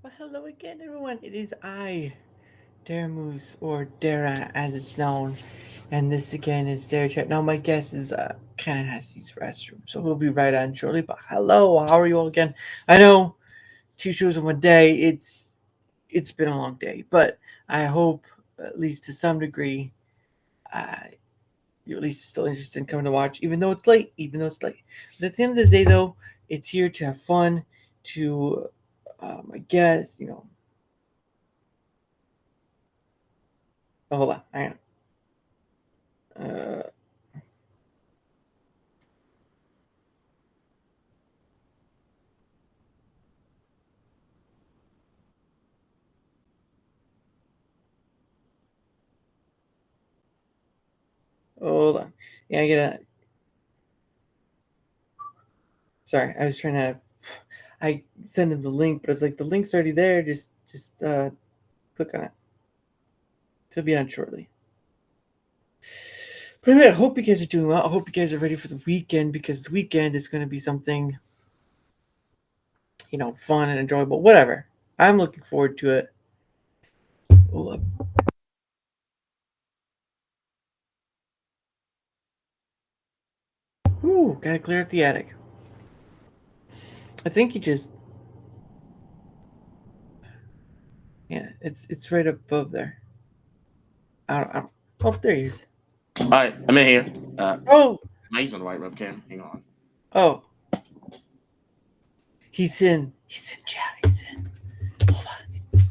Well, hello again, everyone. It is I, Daramouthe, or Dara as it's known, and this again is Darachat. Now, my guest is kind of has to use the restroom, so he'll be right on shortly. But hello, how are you all again? I know two shows in one day. It's been a long day, but I hope at least to some degree, uh, you're at least still interested in coming to watch, even though it's late. Even though it's late, but at the end of the day, though, it's here to have fun. To I guess Oh, hold on. Hang on. Hold on. Yeah, I get. Sorry, I was trying to. I sent him the link, but it's like the link's already there. Just click on it. It'll be on shortly. But anyway, I hope you guys are doing well. I hope you guys are ready for the weekend because the weekend is going to be something fun and enjoyable. Whatever. I'm looking forward to it. Hold up. Ooh, gotta clear out the attic. I think you just. Yeah, it's right above there. I don't. Oh, there he is. All right, I'm in here. Oh, Am I using the right webcam? Hang on. oh. He's in. He's in chat. He's in. Hold on.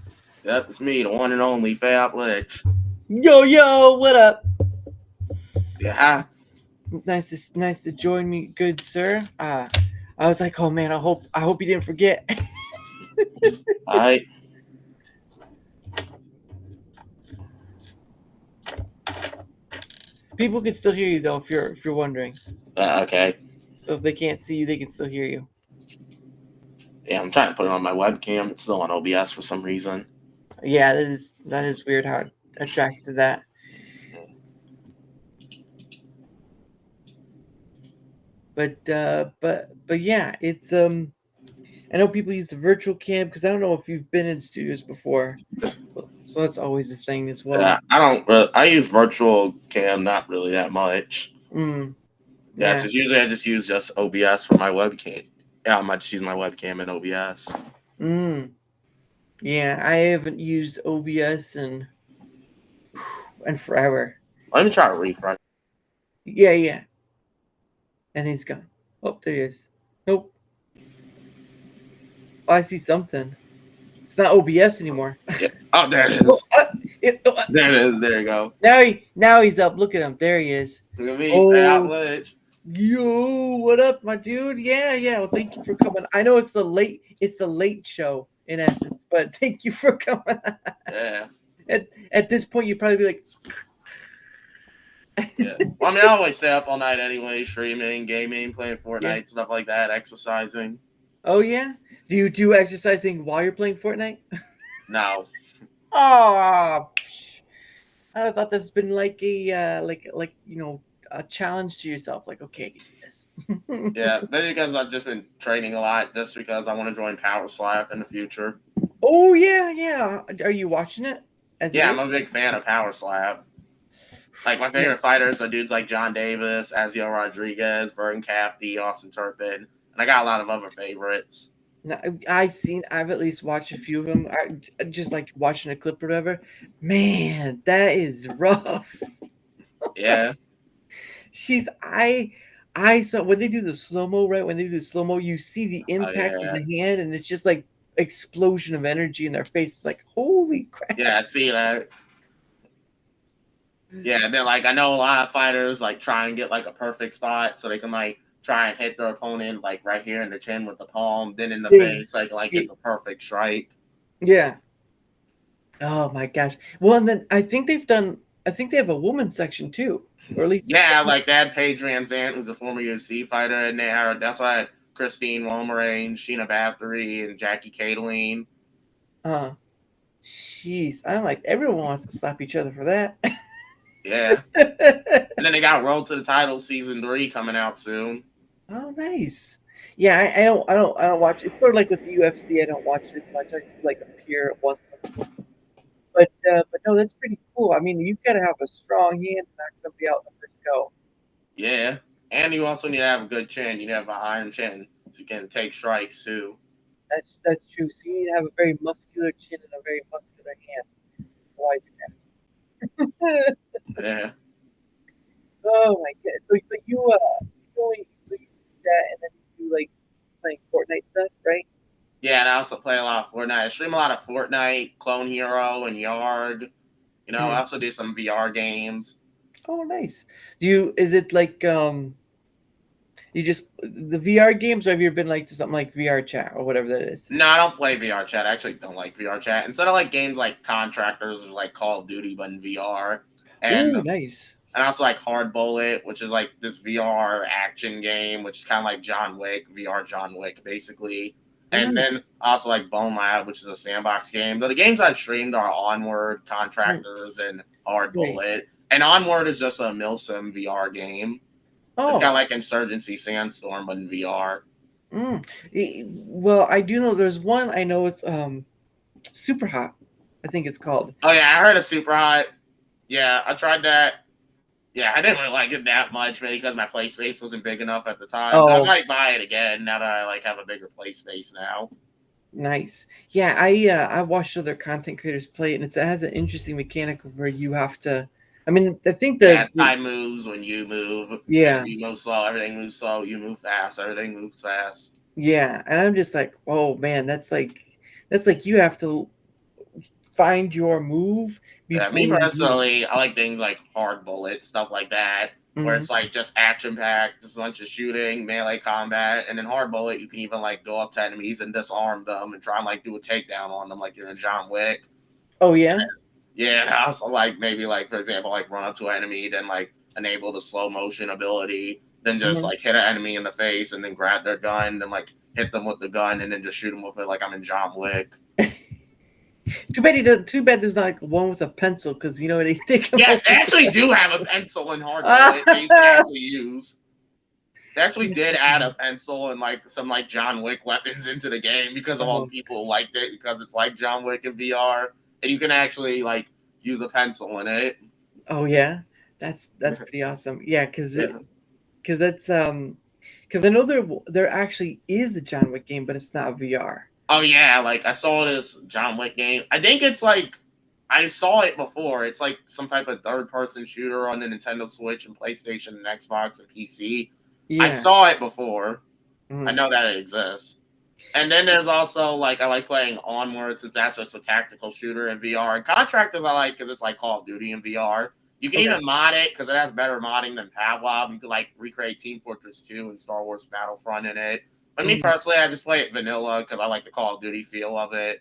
Yep, it's me, the one and only Faoplich. Yo, what up? Yeah, hi. Nice to join me, good sir. I was like, oh man, I hope you didn't forget. All right. People can still hear you though, if you're wondering. Okay. So if they can't see you, they can still hear you. Yeah, I'm trying to put it on my webcam. It's still on OBS for some reason. Yeah, that is weird how it attracts to that. But yeah, it's I know people use the virtual cam because I don't know if you've been in studios before, so that's always a thing as well. Yeah, I don't. I use virtual cam not really that much. Mm, Yeah, yeah. so usually I just OBS for my webcam. Yeah, I might just use my webcam in OBS. Mm, yeah. I haven't used OBS and forever. Let me try to refresh. Yeah. And he's gone. Oh, there he is. Nope. Oh, I see something. It's not OBS anymore. Yeah. Oh, there it Oh, is. There it is. There you go. now he's up. Look at him. There he is. Look at me, Oh, Faoplich. yo, what up, my dude? Yeah. Well, thank you for coming. I know it's the late show in essence, but thank you for coming. Yeah. At this point, you'd probably be like, Yeah. Well, I mean, I always stay up all night anyway, streaming, gaming, playing yeah. Fortnite, stuff like that, exercising. Oh yeah. Do you do exercising while you're playing Fortnite? No. Oh, I thought this has been like a a challenge to yourself. Like, okay, I can do this. Yeah, maybe because I've just been training a lot, just because I want to join Power Slap in the future. Oh yeah. Are you watching it as it Yeah, is? I'm a big fan of Power Slap. Like, my Yeah. favorite fighters are dudes like John Davis, Azio Rodriguez, Vern Cafty, Austin Turpin, and I got a lot of other favorites. No, I've at least watched a few of them. I just like watching a clip or whatever. Man, that is rough. Yeah. She's I saw when they do the slow mo, right? When they do the slow mo, you see the Oh, impact of yeah. the hand, and it's just like explosion of energy in their face. It's like holy crap. Yeah, I see that. Yeah, and then, like, I know a lot of fighters, like, try and get, like, a perfect spot so they can, like, try and hit their opponent, like, right here in the chin with the palm, then in the They, face, like get they, the perfect strike. yeah. Oh my gosh. Well, and then I think they've done. I think they have a women's section too, or at least. Yeah, like that Paige Van Zandt, who's a former UFC fighter, and that's why I had Christine Lomoraine, Sheena Bathory, and Jackie Caitlin. Uh, Jeez, I'm like everyone wants to slap each other for that. Yeah. And then they got Road to the Title season 3 coming out soon. Oh, nice. Yeah, I don't watch. It's sort of like with the UFC. I don't watch it as much. I see like a peer once in a blue moon. But no, that's pretty cool. I mean, you've got to have a strong hand to knock somebody out in the first go. Yeah, and you also need to have a good chin. You need to have an iron chin so you can take strikes too. That's true. So you need to have a very muscular chin and a very muscular hand. Otherwise, you pass. Yeah. Oh my god! So, but you only so you do that, and then you do like playing Fortnite stuff, right? Yeah, and I also play a lot of Fortnite. I stream a lot of Fortnite, Clone Hero, and Yard. I Mm. also do some VR games. Oh, nice. Do you? Is it like you just the VR games, or have you ever been like to something like VR chat or whatever that is? No, I don't play VR chat. I actually don't like VR chat. Instead of like games like Contractors or like Call of Duty, but in VR. And Ooh, nice. and I also like Hard Bullet, which is like this VR action game, which is kind of like John Wick, VR John Wick, basically. And Mm, then I also like Bone Lab, which is a sandbox game. But the games I've streamed are Onward, mm, Contractors, and Hard right. Bullet. And Onward is just a Milsim VR game. It's kind of Oh, like Insurgency Sandstorm, but in VR. mm. Well, I do know there's one. I know it's super hot. I think it's called. Oh yeah, I heard of Super Hot. Yeah, I tried that. Yeah, I didn't really like it that much, maybe because my play space wasn't big enough at the time. But I Oh, might buy it again now that I like have a bigger play space now. nice. Yeah, I watched other content creators play it, and it has an interesting mechanic where you have to. I mean, I think Yeah, time moves when you move, and yeah, you move slow, everything moves slow. You move fast, everything moves fast. yeah, and I'm just like, oh man, that's like you have to find your move Yeah, me before you do it. personally, I like things like Hard Bullet, stuff like that, where Hmm. it's like just action packed, just a bunch of shooting, melee combat, and then Hard Bullet, you can even like go up to enemies and disarm them and try and like do a takedown on them, like you're in John Wick. Oh yeah. Yeah, and I also like maybe like for example, like run up to an enemy, then like enable the slow motion ability, then just Hmm. like hit an enemy in the face and then grab their gun, then like hit them with the gun and then just shoot them with it like I'm in John Wick. Too bad he does. Too bad there's not like one with a pencil because you know they take him Yeah, over. they actually do have a pencil in Hard Bullet that you can actually use. They actually did add a pencil and like some like John Wick weapons into the game because of all the Oh, people who liked it because it's like John Wick in VR and you can actually like use a pencil in it. oh yeah, that's pretty awesome. Yeah, Yeah. because that's because I know there actually is a John Wick game, but it's not VR. Oh yeah, like I saw this John Wick game. I think it's like I saw it before. It's like some type of third person shooter on the Nintendo Switch and PlayStation and Xbox and PC. I Yeah. saw it before. I Mhm. know that it exists. And then there's also like I like playing Onward since that's just a tactical shooter in VR. And Contractors I like because it's like Call of Duty in VR. You can Okay. even mod it because it has better modding than Pavlov. You can like recreate Team Fortress 2 and Star Wars Battlefront in it. But me Mhm. personally, I just play it vanilla because I like the Call of Duty feel of it.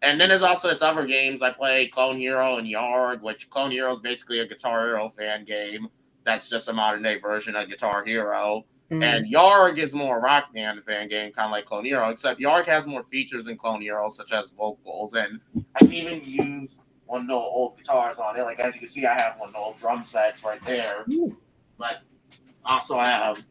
And then there's also this other games I play, Clone Hero and Yard, which Clone Hero is basically a Guitar Hero fan game. That's just a modern day version of Guitar Hero. Mhm. And Yarg is more a rock band fan game, kind of like Clone Hero, except Yarg has more features than Clone Hero, such as vocals. And I can even use one of the old guitars on it. Like, as you can see, I have one of the old drum sets right there. Ooh, But also, I have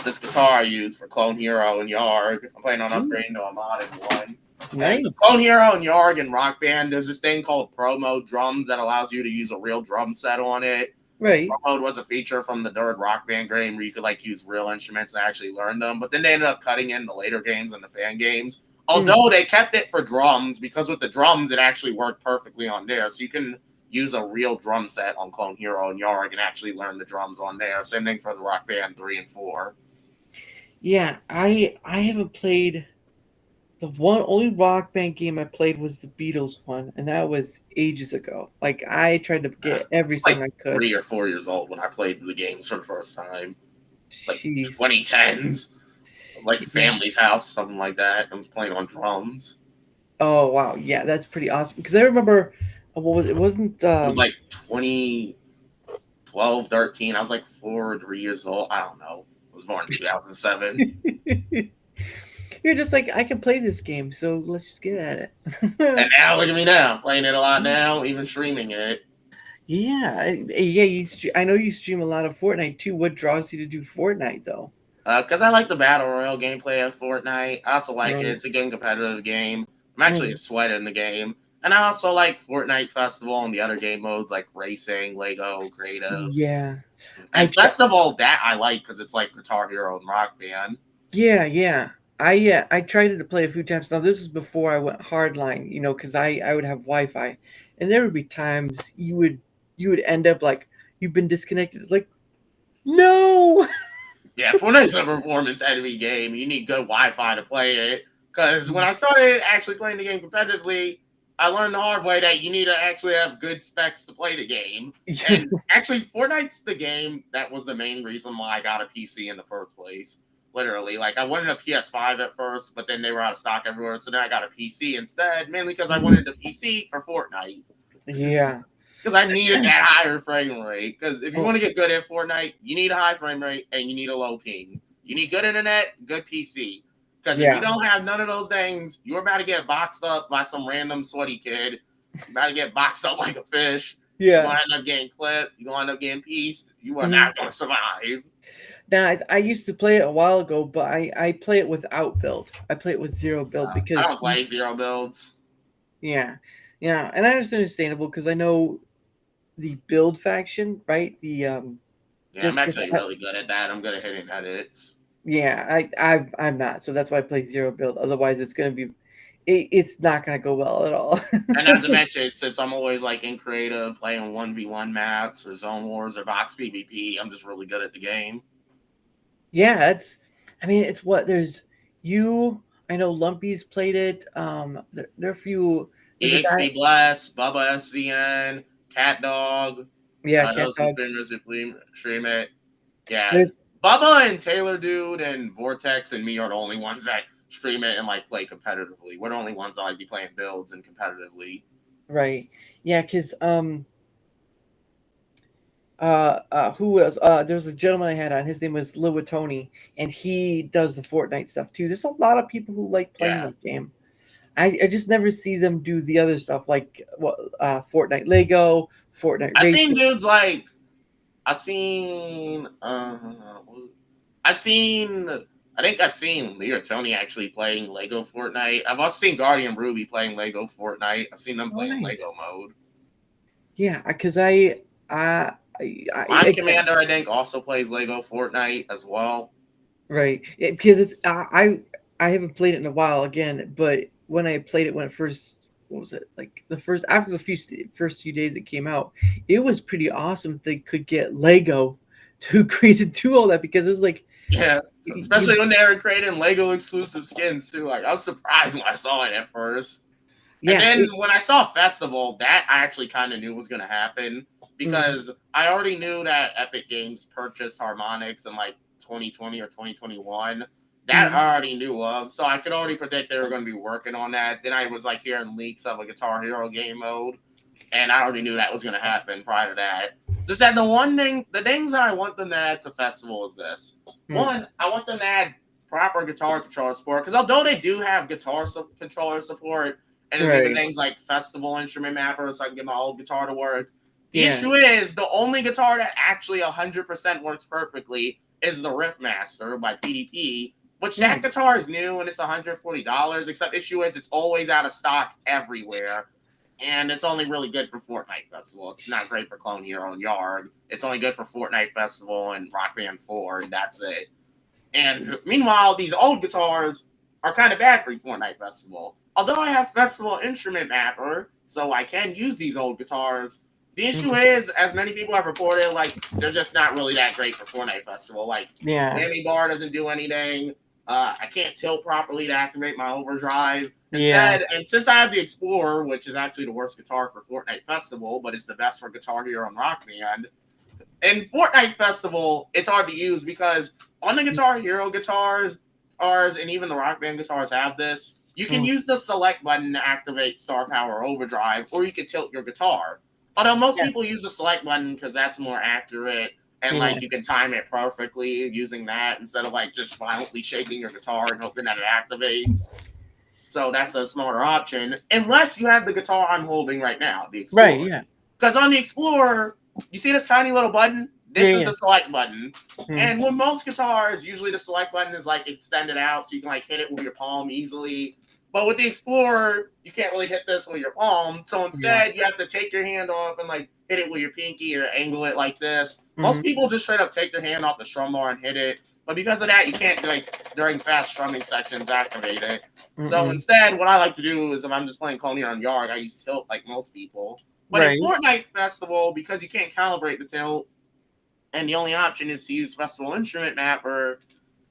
this guitar I use for Clone Hero and Yarg. I'm planning on ooh, upgrading to a modded one. And with nice. Clone Hero and Yarg and Rock Band, there's this thing called Pro Mode drums that allows you to use a real drum set on it. Right. Pro Mode was a feature from the third Rock Band game where you could like use real instruments and actually learn them, but then they ended up cutting in the later games and the fan games. Mhm. Although they kept it for drums because with the drums it actually worked perfectly on there, so you can use a real drum set on Clone Hero and Yarg and actually learn the drums on there. Same thing for the Rock Band 3 and 4. Yeah, I haven't played the one only Rock Band game I played was the Beatles one, and that was ages ago. Like I tried to get every song Like I could. 3 or 4 years old when I played the games for the first time, like Jeez. 2010s, like Yeah. Family's House, something like that. I was playing on drums. Oh wow. Yeah, that's pretty awesome. Because I remember what was it? Wasn't It was like 2012, 13. I was like 4 or 3 years old. I don't know. I was born in 2007. You're just like I can play this game, so let's just get at it. And now look at me now, playing it a lot now, even streaming it. Yeah, yeah. I know you stream a lot of Fortnite too. What draws you to do Fortnite though? Because I like the battle royale gameplay of Fortnite. I also like it. Right. It's a good competitive game. I'm actually a Mm. sweat in the game. And I also like Fortnite Festival and the other game modes like racing, Lego, creative. Yeah. I And Festival, that I like because it's like Guitar Hero and Rock Band. Yeah, yeah. I tried to play a few times. Now this was before I went hardline, because I would have Wi-Fi, and there would be times you would end up like you've been disconnected. Like no. Yeah, Fortnite's a performance heavy game. You need good Wi Fi to play it. Because when I started actually playing the game competitively, I learned the hard way that you need to actually have good specs to play the game. And actually, Fortnite's the game that was the main reason why I got a PC in the first place. Literally, like I wanted a PS5 at first, but then they were out of stock everywhere, so then I got a PC instead, mainly because I wanted a PC for Fortnite. Yeah. Because I needed that higher frame rate. Because if you Oh, want to get good at Fortnite, you need a high frame rate and you need a low ping. You need good internet, good PC. Because if you yeah. don't have none of those things, you're about to get boxed up by some random sweaty kid. You're about to get boxed up like a fish. You're Yeah. going to end up getting clipped. You're going to end up getting pieced. You are Mhm. not going to survive. Now I used to play it a while ago, but I play it without build. I play it with zero build I because don't play zero builds. yeah, yeah, and that's understandable because I know the build faction, right? The Yeah, I'm just actually really good at that. I'm good at hitting edits. yeah, I'm not, so that's why I play zero build. Otherwise, it's not gonna go well at all. And not to mention, since I'm always like in creative, playing 1v1 maps or zone wars or box PvP, I'm just really good at the game. Yeah, I mean, it's what there's you. I know Lumpy's played it. There are a few. There's a guy. EXP Bless, Bubba SCN, Cat Dog, Yeah, Cat those two Dog. streamers who stream it. Yeah. There's Bubba and Taylor Dude and Vortex and me are the only ones that stream it and like play competitively. We're the only ones that like be playing builds and competitively. right. Yeah, because who was there was a gentleman I had on. His name was Tony, and he does the Fortnite stuff too. There's a lot of people who like playing Yeah. that game. I just never see them do the other stuff like what Fortnite Lego, Fortnite I've seen Racing. dudes like I've seen I've seen I think I've seen Lee or Tony actually playing Lego Fortnite. I've also seen Guardian Ruby playing Lego Fortnite. I've seen them Oh, playing nice. Lego mode. Yeah, because I Mind again, Commander, I think, also plays Lego Fortnite as well. right, because it's I haven't played it in a while again, but when I played it when it first, what was it, like the first after the first few days it came out, it was pretty awesome if they could get Lego to create to do all that because it was like Yeah, you, especially when they were creating Lego exclusive skins too. Like I was surprised when I saw it at first. And yeah then when I saw Festival, that I actually kind of knew was going to happen mhm, because I already knew that Epic Games purchased Harmonix in like 2020 or 2021. That mhm, I already knew of, so I could already predict they were going to be working on that. Then I was like hearing leaks of a Guitar Hero game mode, and I already knew that was going to happen prior to that. Just that the things that I want them to add to Festival is this. mhm, One, I want them to add proper guitar controller support because although they do have controller support, and there's even right, things like Festival instrument mapper, so I can get my old guitar to work. The yeah, issue is the only guitar that actually 100% works perfectly is the Riffmaster by PDP, which that mhm, guitar is new and it's $140. Except issue is it's always out of stock everywhere, and it's only really good for Fortnite Festival. It's not great for Clone Hero and Yard. It's only good for Fortnite Festival and Rock Band 4, and that's it. And meanwhile, these old guitars are kind of bad for Fortnite Festival. Although I have Festival Instrument Mapper, so I can use these old guitars, the issue mhm, is, as many people have reported, like they're just not really that great for Fortnite Festival. Like yeah, Whammy Bar doesn't do anything. I can't tilt properly to activate my overdrive. yeah, Instead, and since I have the Explorer, which is actually the worst guitar for Fortnite Festival, but it's the best for Guitar Hero and Rock Band, in Fortnite Festival, it's hard to use because on the Guitar Hero guitars, ours, and even the Rock Band guitars have this. You can mhm, use the select button to activate Star Power Overdrive, or you can tilt your guitar. Although most yeah, people use the select button because that's more accurate and yeah, like you can time it perfectly using that instead of like just violently shaking your guitar and hoping that it activates. So that's a smarter option, unless you have the guitar I'm holding right now, the right, Explorer. yeah, Because on the Explorer, you see this tiny little button? This is the select button. Hmm. And with most guitars, usually the select button is like extended out so you can like hit it with your palm easily. But with the Explorer, you can't really hit this with your palm. So instead, you have to take your hand off and like hit it with your pinky or angle it like this. Most people just straight up take their hand off the strum bar and hit it. But because of that, you can't like during fast strumming sections activate it. So instead, what I like to do is if I'm just playing Clone Hero on Yard, I use tilt like most people. But in Fortnite Festival, because you can't calibrate the tilt, and the only option is to use Festival Instrument Mapper,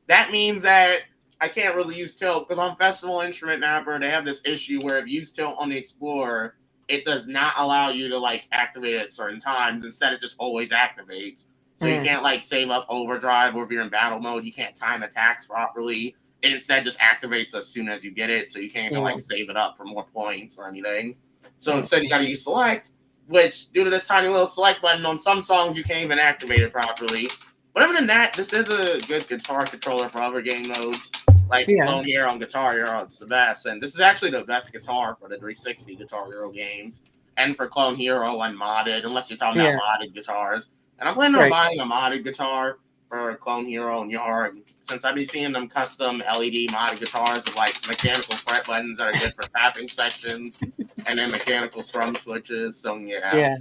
that means that I can't really use tilt because on Festival Instrument Mapper, they have this issue where if you use tilt on the Explorer, it does not allow you to like activate it at certain times. Instead, it just always activates. So you can't like save up overdrive, or if you're in battle mode, you can't time attacks properly. It instead just activates as soon as you get it, so you can't even like save it up for more points or anything. So instead, you got to use select, which due to this tiny little select button on some songs, you can't even activate it properly. But other than that, this is a good guitar controller for other game modes. Like Clone Hero on Guitar Hero, it's the best. And this is actually the best guitar for the 360 Guitar Hero games. And for Clone Hero unmodded, unless you're talking about modded guitars. And I'm planning on buying a modded guitar for Clone Hero and Yard, since I've been seeing them custom LED modded guitars with like mechanical fret buttons that are good for tapping sections, and then mechanical strum switches. So yeah.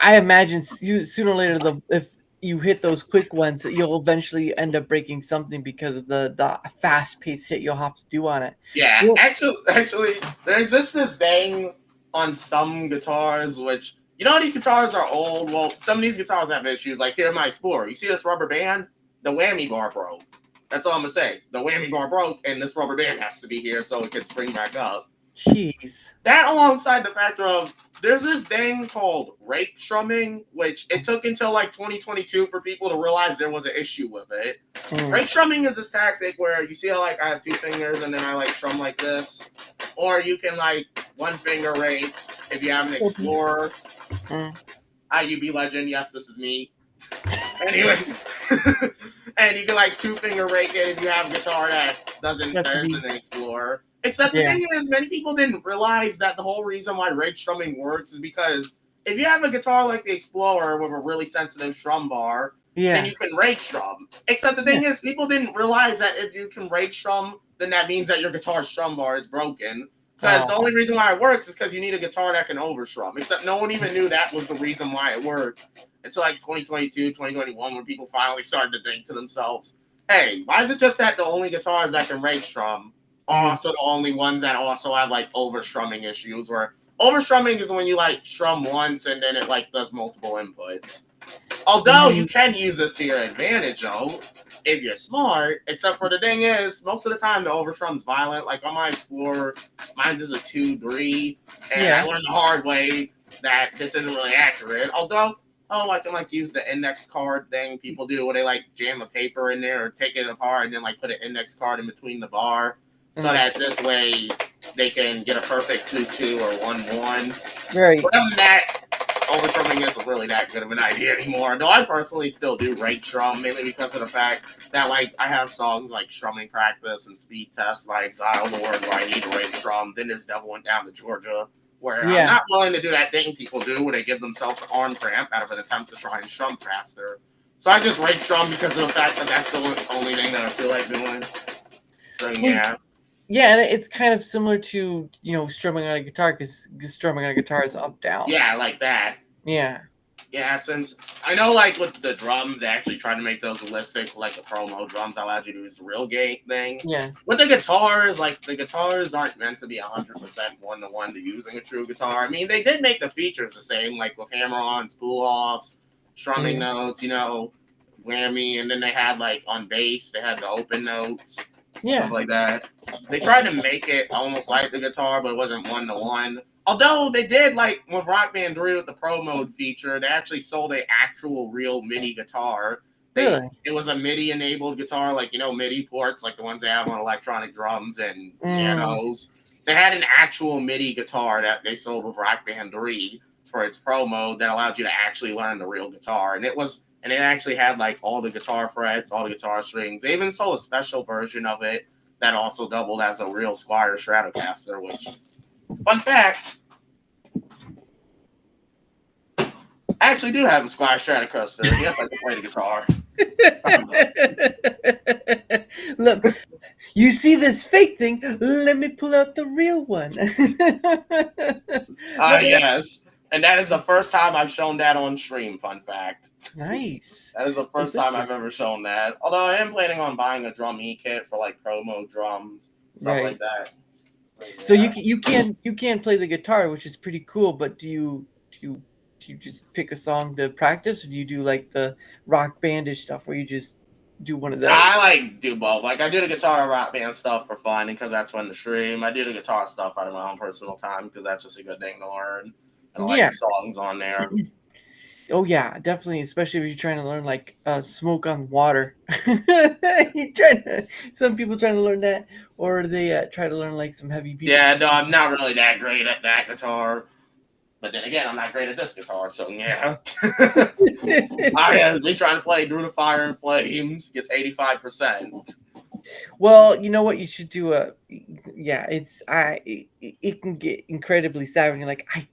I imagine sooner or later, if you hit those quick ones, you'll eventually end up breaking something because of the fast paced hit you'll have to do on it. Yeah, actually, there exists this thing on some guitars, which, you know, these guitars are old. Well, some of these guitars have issues. Like here in my Explorer, you see this rubber band? The whammy bar broke. That's all I'm gonna say. The whammy bar broke, and this rubber band has to be here so it can spring back up. Jeez. That, alongside the fact of there's this thing called rake strumming, which it took until like 2022 for people to realize there was an issue with it. Rake strumming is this tactic where you see how like I have two fingers and then I like strum like this, or you can like one finger rake if you have an Explorer. IUB legend, yes, this is me. Anyway, and you can like two finger rake it if you have a guitar that doesn't there's an Explorer. Except the thing is, many people didn't realize that the whole reason why rake strumming works is because if you have a guitar like the Explorer with a really sensitive strum bar, then you can rake strum. Except the thing is, people didn't realize that if you can rake strum, then that means that your guitar's strum bar is broken. Because the only reason why it works is because you need a guitar that can overstrum. Except no one even knew that was the reason why it worked until like 2022, 2021, when people finally started to think to themselves, hey, why is it just that the only guitars that can rake strum are also the only ones that also have like overstrumming issues? Where overstrumming is when you like strum once and then it like does multiple inputs. Although you can use this to your advantage though, if you're smart, except for the thing is, most of the time the overstrum's violent. Like on my Explorer, mine's is a 2-3, and I learned the hard way that this isn't really accurate. Although, I can like use the index card thing people do where they like jam a paper in there or take it apart and then like put an index card in between the bar. So that this way they can get a perfect 2-2 or 1-1. Right. But other than that, overstrumming isn't really that good of an idea anymore. Though I personally still do rake strum, mainly because of the fact that like I have songs like Strumming Practice and Speed Test by Exile Lord where I need to rake strum. Then there's Devil Went Down to Georgia, where I'm not willing to do that thing people do where they give themselves an arm cramp out of an attempt to try and strum faster. So I just rake strum because of the fact that that's the only thing that I feel like doing. So yeah. Yeah, and it's kind of similar to, strumming on a guitar, because strumming on a guitar is up, down. Yeah, like that. Yeah. Yeah, since I know, like, with the drums, they actually try to make those realistic, like the promo drums allowed you to use the real game thing. Yeah. With the guitars, like, the guitars aren't meant to be 100% one-to-one to using a true guitar. I mean, they did make the features the same, like with hammer-ons, pull-offs, strumming notes, whammy, and then they had, like, on bass, they had the open notes. Stuff like that. They tried to make it almost like the guitar, but it wasn't one-to-one. Although they did, like, with Rock Band 3 with the Pro Mode feature, they actually sold an actual real MIDI guitar. Really? It was a MIDI-enabled guitar, like, MIDI ports, like the ones they have on electronic drums and pianos. They had an actual MIDI guitar that they sold with Rock Band 3 for its Pro Mode that allowed you to actually learn the real guitar. And it actually had, like, all the guitar frets, all the guitar strings. They even sold a special version of it that also doubled as a real Squier Stratocaster, which, fun fact, I actually do have a Squire Stratocaster. Yes, I can play the guitar. Look, you see this fake thing? Let me pull out the real one. No, but Yes. And that is the first time I've shown that on stream, fun fact. nice. That is the first time I've ever shown that. Although I am planning on buying a drum kit for like promo drums, stuff like Right. that. So you can play the guitar, which is pretty cool. But do you just pick a song to practice, or do you do like the rock bandish stuff where you just do one of those? I like do both. Like I do the guitar rock band stuff for fun because that's fun to stream. I do the guitar stuff out of my own personal time because that's just a good thing to learn. And I like Yeah. the songs on there. Oh yeah, definitely. Especially if you're trying to learn like smoke on water. Some people trying to learn that, or they try to learn like some heavy beats. Yeah, no, I'm not really that great at that guitar. But then again, I'm not great at this guitar, so yeah. Me trying to play Through the Fire and Flames gets 85%. Well, you know what you should do. Yeah, it can get incredibly sad when you're like, I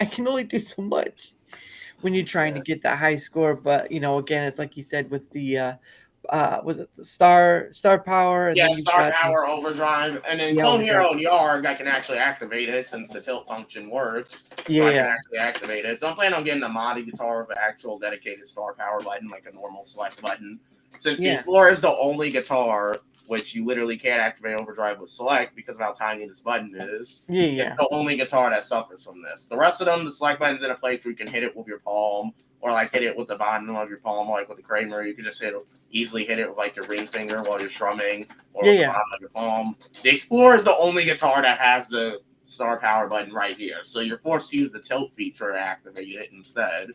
can only do so much when you're trying to get that high score. But again, it's like you said with the was it the star power, and Yeah, then you've Star got Power Overdrive, and then the Clone overdrive. Hero and Yarg, I can actually activate it since the tilt function works. So I can Yeah, actually activate it. So I'm planning on getting a modded guitar with an actual dedicated Star Power button, like a normal select button. Since the yeah, Explorer is the only guitar which you literally can't activate Overdrive with select because of how tiny this button is. yeah, It's yeah, the only guitar that suffers from this. The rest of them, the select buttons in a playthrough, you can hit it with your palm, or like hit it with the bottom of your palm, like with the Kramer. You can just easily hit it with like your ring finger while you're strumming, or with the yeah. bottom of your palm. The Explorer is the only guitar that has the Star Power button right here, so you're forced to use the tilt feature to activate it instead.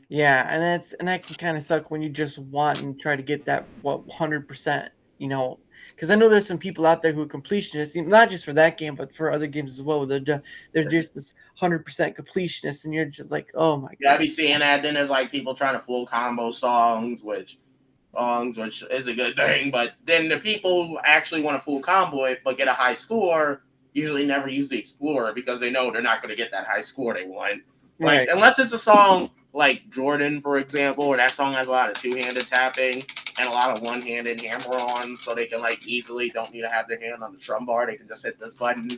Yeah, and that can kind of suck when you just want and try to get that 100%. Because I know there's some people out there who are completionists, not just for that game, but for other games as well. They're just this 100% completionists, and you're just like, oh my Yeah, I god. be seeing that. Then there's like people trying to full combo which is a good thing. But then the people who actually want to full combo it but get a high score usually never use the Explorer because they know they're not going to get that high score they want. Like, Right. unless it's a song like Jordan, for example, where that song has a lot of two-handed tapping and a lot of one-handed hammer-ons, so they can like easily don't need to have their hand on the drum bar. They can just hit this button.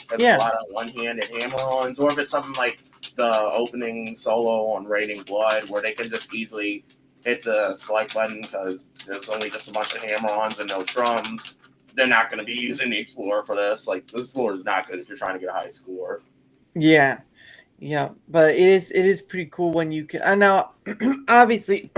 There's a Yeah. lot of one-handed hammer-ons, or if it's something like the opening solo on Raining Blood, where they can just easily hit the select button because there's only just a bunch of hammer-ons and no drums. They're not going to be using the Explorer for this. Like, the Explorer is not good if you're trying to get a high score. Yeah. Yeah, but it is pretty cool when you can. And now, obviously,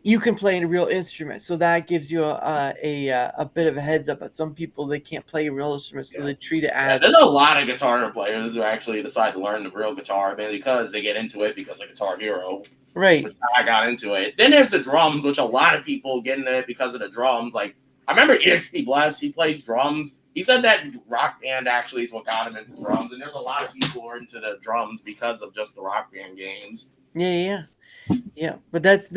you can play a real instrument, so that gives you a bit of a heads up. But some people they can't play a real instrument, so Yeah. they treat it Yeah, as there's a lot of guitar players who actually decide to learn the real guitar, mainly because they get into it because of Guitar Hero, right. which I got into it. Then there's the drums, which a lot of people get into it because of the drums. Like, I remember EXP Bless, he plays drums. He said that Rock Band actually is what got him into drums, and there's a lot of people who are into the drums because of just the Rock Band games. Yeah. Yeah. But that's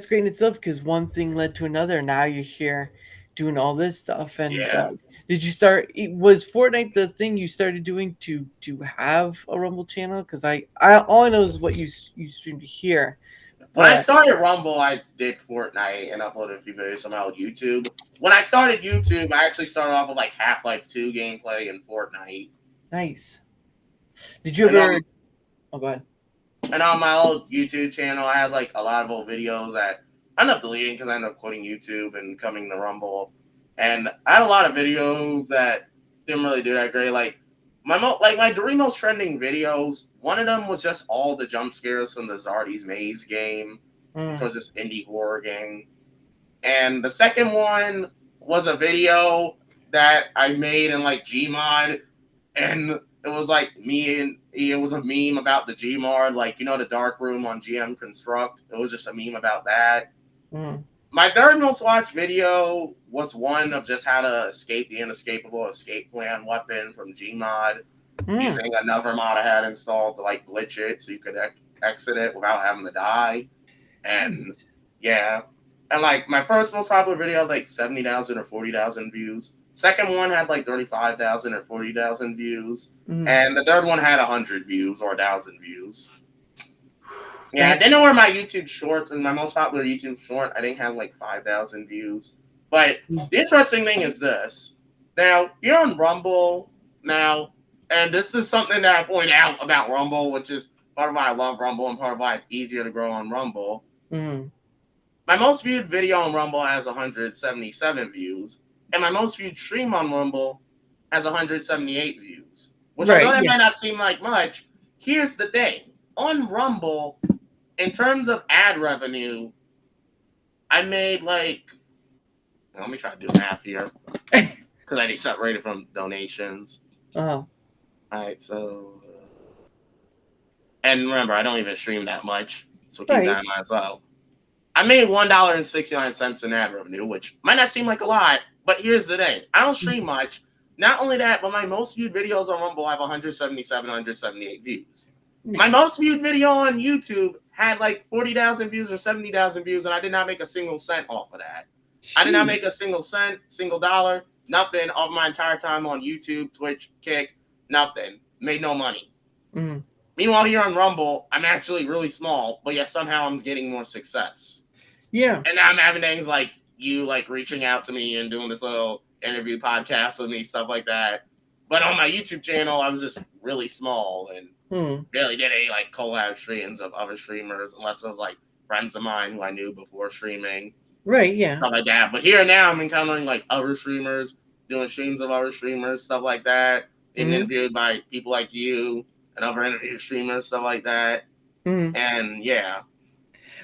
great in itself because one thing led to another. Now you're here doing all this stuff. And Yeah. did you start? Was Fortnite the thing you started doing to have a Rumble channel? Because I all I know is what you streamed here. When I But started Rumble, I did Fortnite and uploaded a few videos on my old YouTube. When I started YouTube, I actually started off with like Half-Life 2 gameplay and Fortnite. nice. Did you And ever? Oh, go ahead. and on my old YouTube channel, I had like a lot of old videos that I ended up deleting because I ended up quitting YouTube and coming to Rumble. And I had a lot of videos that didn't really do that great. Like my three most trending videos. One of them was just all the jump scares from the Zardy's Maze game, which was this indie horror game. And the second one was a video that I made in like Gmod, and it was like it was a meme about the Gmod, like the dark room on GM Construct. It was just a meme about that. Mm. My third most watched video was one of just how to escape the inescapable escape plan weapon from Gmod using another mod I had installed to like glitch it so you could exit it without having to die. And yeah. And like my first most popular video had like 70,000 or 40,000 views. Second one had like 35,000 or 40,000 views. Mm. And the third one had 100 views or 1,000 views. Yeah, then there were my YouTube shorts, and my most popular YouTube short, I think, had like 5,000 views. But the interesting thing is this. Now, you're on Rumble now, and this is something that I point out about Rumble, which is part of why I love Rumble and part of why it's easier to grow on Rumble. Mm. My most viewed video on Rumble has 177 views, and my most viewed stream on Rumble has 178 views. Which, although Right. that Yeah. might not seem like much, here's the thing. On Rumble, in terms of ad revenue, I made like, let me try to do math here because I need to separate it from donations. Oh. All right, so, and remember, I don't even stream that much, so keep Right. that in mind as well. I made $1.69 in ad revenue, which might not seem like a lot, but here's the thing: I don't stream much. Not only that, but my most viewed videos on Rumble have 177, 178 views. My most viewed video on YouTube had like 40,000 views or 70,000 views, and I did not make a single cent off of that. Jeez. I did not make a single cent, single dollar, nothing off my entire time on YouTube, Twitch, Kick, nothing. Made no money. Mm. Meanwhile, here on Rumble, I'm actually really small, but yet somehow I'm getting more success. Yeah. And now I'm having things like you like reaching out to me and doing this little interview podcast with me, stuff like that. But on my YouTube channel, I was just really small and barely did any like collab streams of other streamers, unless it was like friends of mine who I knew before streaming. Right, yeah. Stuff like that. But here and now I'm encountering like other streamers, doing streams of other streamers, stuff like that. Being interviewed by people like you and other interview streamers, stuff like that. And yeah.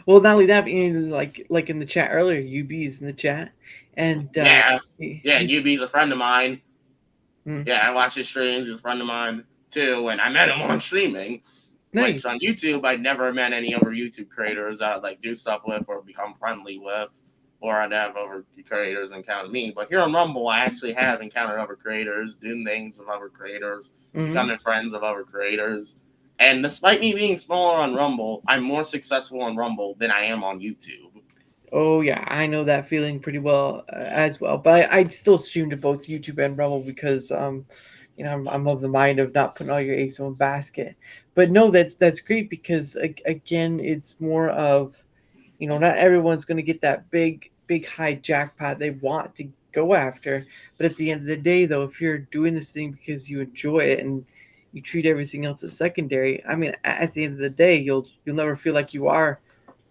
Well, not only that, but, like in the chat earlier, UB's in the chat, and yeah, UB's a friend of mine. Yeah, I watch his streams. He's a friend of mine too, and I met him on streaming. Nice. Like on YouTube, I'd never met any other YouTube creators that I'd like do stuff with or become friendly with, or I'd have other creators encounter me. But here on Rumble, I actually have encountered other creators, doing things with other creators, becoming friends of other creators. And despite me being smaller on Rumble, I'm more successful on Rumble than I am on YouTube. Oh yeah, I know that feeling pretty well as well. But I still stream to both YouTube and Rumble because I'm of the mind of not putting all your eggs in one basket. But no, that's great because again, it's more of not everyone's going to get that big high jackpot they want to go after. But at the end of the day, though, if you're doing this thing because you enjoy it and you treat everything else as secondary, I mean, at the end of the day, you'll never feel like you are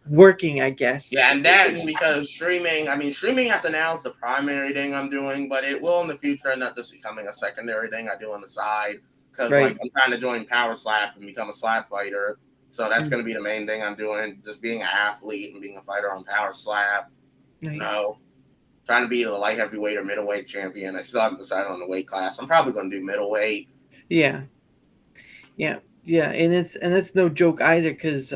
working, I guess. Yeah, and that because streaming has announced the primary thing I'm doing, but it will in the future end up just becoming a secondary thing I do on the side. Because like I'm trying to join Power Slap and become a slap fighter. So that's going to be the main thing I'm doing, just being an athlete and being a fighter on Power Slap. Nice. Trying to be the light heavyweight or middleweight champion. I still haven't decided on the weight class. I'm probably going to do middleweight. Yeah, and it's no joke either because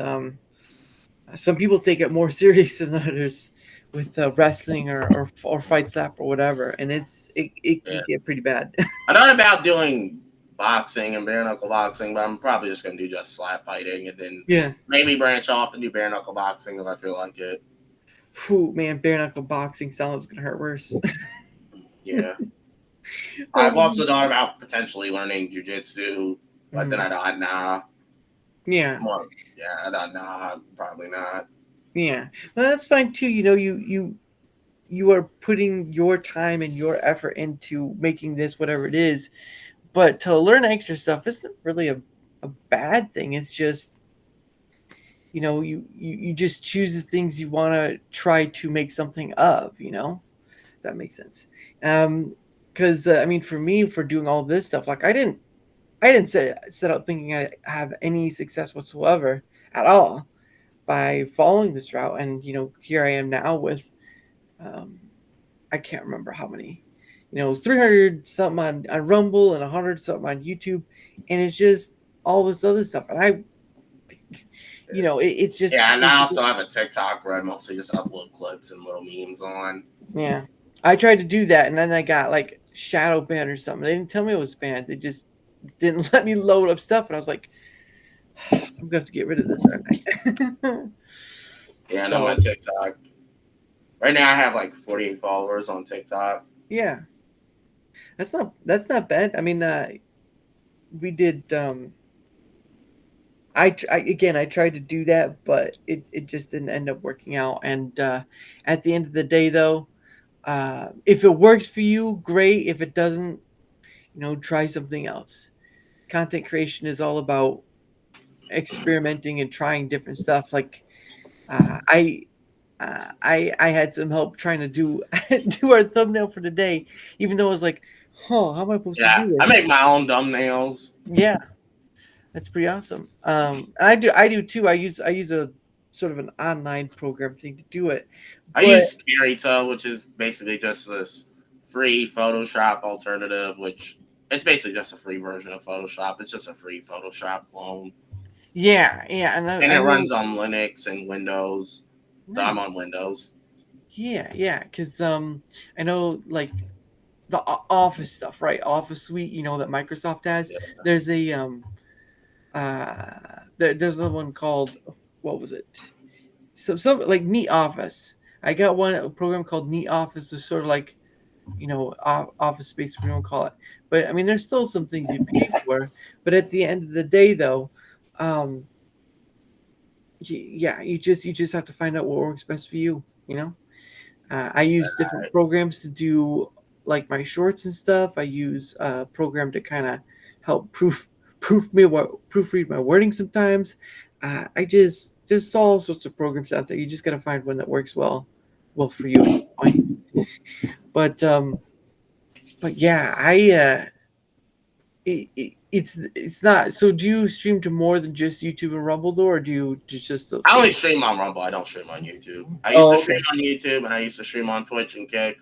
some people take it more serious than others with wrestling or fight slap or whatever, and it can get pretty bad. I thought about doing boxing and bare knuckle boxing, but I'm probably just going to do just slap fighting and then maybe branch off and do bare knuckle boxing if I feel like it. Whew, man, bare knuckle boxing sounds going to hurt worse. Yeah. I've also thought about potentially learning jiu-jitsu, but then I thought, nah. Yeah. I thought, nah, probably not. Yeah. Well, that's fine too. You are putting your time and your effort into making this whatever it is. But to learn extra stuff isn't really a bad thing. It's just, you just choose the things you want to try to make something of, if that makes sense. Because for me, for doing all this stuff, like I didn't set out thinking I have any success whatsoever at all by following this route. And, here I am now with, I can't remember how many, 300 something on Rumble and 100 something on YouTube. And it's just all this other stuff. And it's just. Yeah, and I also have a TikTok where I mostly just upload clips and little memes on. Yeah. I tried to do that, and then I got, like, shadow banned or something. They didn't tell me it was banned. They just didn't let me load up stuff. And I was like, I'm going to have to get rid of this, aren't I? Yeah, I know my TikTok. Right now I have, like, 48 followers on TikTok. Yeah. That's not bad. I mean, we did I tried to do that, but it just didn't end up working out. And at the end of the day, though, if it works for you, great. If it doesn't, try something else. Content creation is all about experimenting and trying different stuff. Like I I had some help trying to do do our thumbnail for today, even though I was like, "Huh, how am I supposed to Yeah, do I this?" make my own thumbnails. Yeah, that's pretty awesome. I do too. I use a sort of an online program thing to do it, I but use Curito, which is basically just this free Photoshop alternative, which it's basically just a free version of Photoshop. It's just a free Photoshop clone. yeah, and And I it know runs on Linux and Windows. So I'm on nice. Windows. Yeah, because I know like the Office stuff, right? Office Suite, that Microsoft has. Yeah. There's a there's another one called, what was it? Some like Neat Office. I got a program called Neat Office, is sort of like Office Space, we don't call it. But I mean, there's still some things you pay for. But at the end of the day, though, um, yeah, you just have to find out what works best for you. I use different programs to do like my shorts and stuff. I use a program to kind of help proofread my wording sometimes. I just there's all sorts of programs out there. You just got to find one that works well for you at the point. But yeah, it's not. So do you stream to more than just YouTube and Rumble, though, or do you just the I only Facebook? stream on Rumble. I don't stream on YouTube. I used to Oh, stream okay. on YouTube and I used to stream on Twitch and Kick.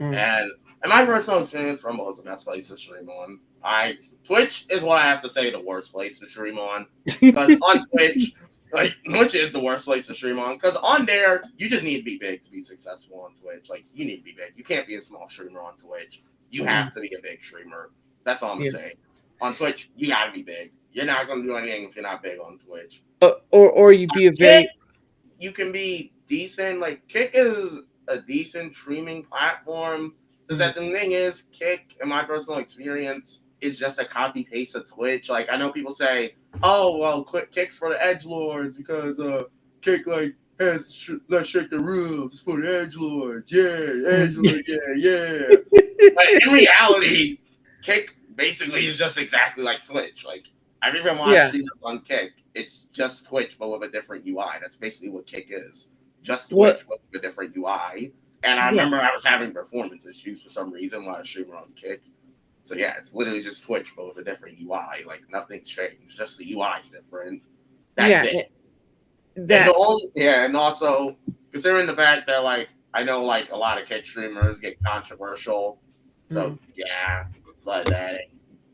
Mm. And in my personal experience, Rumble is the best place to stream on. Twitch is what I have to say the worst place to stream on. Because on Twitch, like Twitch is the worst place to stream on. Because on there, you just need to be big to be successful on Twitch. Like you need to be big. You can't be a small streamer on Twitch. You Mm. have to be a big streamer. That's all I'm Yeah. saying. On Twitch, you gotta be big. You're not gonna do anything if you're not big on Twitch. Or you be a Kick, very you can be decent. Like Kick is a decent streaming platform. Because mm. that the thing is, Kick, in my personal experience, is just a copy paste of Twitch. Like I know people say, "Oh, well, Kick's for the edge lords because Kick like has let's shake the rules. It's for the edge lords. Yeah, edge lords. Yeah." But in reality, Kick basically is just exactly like Twitch. Like I've even watched Yeah. streamers on Kick. It's just Twitch but with a different UI. That's basically what Kick is. Just What? Twitch but with a different UI. And I Yeah. remember I was having performance issues for some reason while I was streaming on Kick. So yeah, it's literally just Twitch but with a different UI. Like nothing's changed. Just the UI is different. That's Yeah. it. And That. and also considering the fact that like I know like a lot of Kick streamers get controversial. So Mm. yeah, it's like that.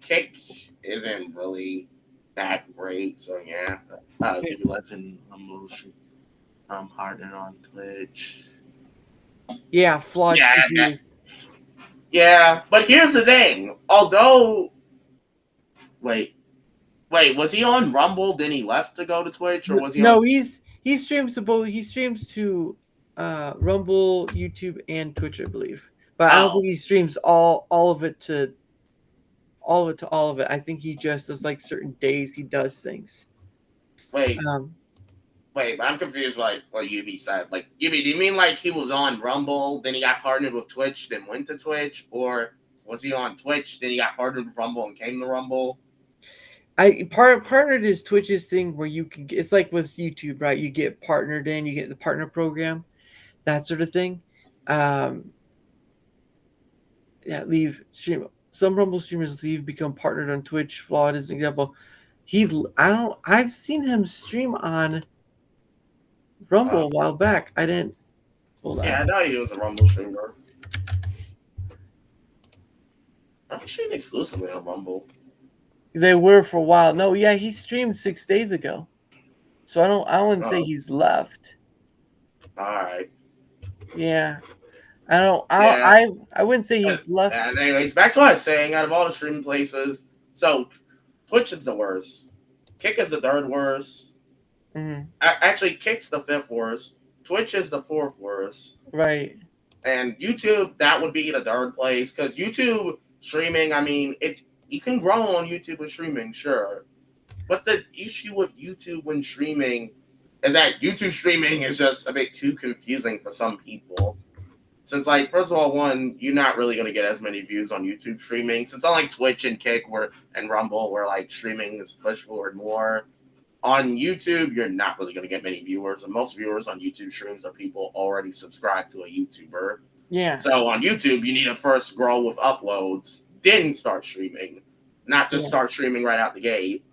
Kick isn't really that great. So yeah, give you Legend I'm partnered on Twitch. Yeah. Flawed Yeah, TV is. yeah. But here's the thing. Although, wait, was he on Rumble? Then he left to go to Twitch, or was he on? No, he streams to both. He streams to Rumble, YouTube, and Twitch, I believe. But I don't Oh, think he streams all of it. I think he just does like certain days he does things. wait. Um, I'm confused. Like what Yubi said. Like Yubi, do you mean like he was on Rumble, then he got partnered with Twitch, then went to Twitch, or was he on Twitch, then he got partnered with Rumble and came to Rumble? partnered is Twitch's thing where you can. It's like with YouTube, right? You get partnered in, you get the partner program, that sort of thing. Um, yeah, leave stream. Some Rumble streamers leave, become partnered on Twitch. Flawed is an example. I've seen him stream on Rumble a while back. I didn't. Hold Yeah, I on. know he was a Rumble streamer. I'm streaming exclusively on Rumble. They were for a while. No, yeah, he streamed 6 days ago. So I wouldn't say Oh, he's left. all right. Yeah. I don't Yeah. I wouldn't say he's left. And anyways, back to what I was saying. Out of all the streaming places, so Twitch is the worst. Kick is the third worst. Mhm. Actually, Kick's the fifth worst. Twitch is the fourth worst. Right. And YouTube, that would be the third place because YouTube streaming. I mean, it's you can grow on YouTube with streaming, sure, But the issue with YouTube when streaming is that YouTube streaming is just a bit too confusing for some people. Since, like, first of all, one, you're not really going to get as many views on YouTube streaming. Since unlike Twitch and Kick and Rumble, where like streaming is pushed forward more, on YouTube, you're not really going to get many viewers. And most viewers on YouTube streams are people already subscribed to a YouTuber. Yeah. So on YouTube, you need to first grow with uploads, then start streaming, not just start streaming right out the gate.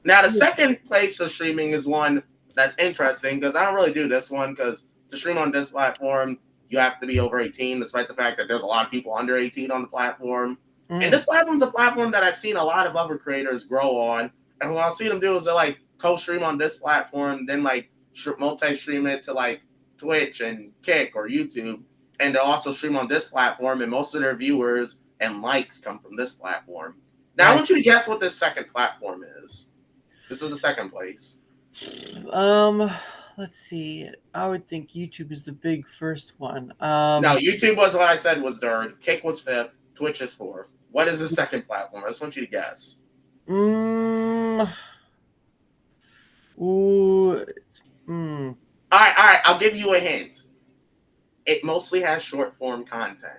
Now, the second place for streaming is one that's interesting because I don't really do this one because to stream on this platform, you have to be over 18, despite the fact that there's a lot of people under 18 on the platform. And this platform's a platform that I've seen a lot of other creators grow on. And what I'll see them do is they like co-stream on this platform, then like multi-stream it to like Twitch and Kick or YouTube. And they'll also stream on this platform, and most of their viewers and likes come from this platform. Now, I want you to guess what this second platform is. This is the second place. Let's see. I would think YouTube is the big first one. No, YouTube was what I said was third. Kick was fifth. Twitch is fourth. What is the second platform? I just want you to guess. Ooh. All right. I'll give you a hint. It mostly has short form content.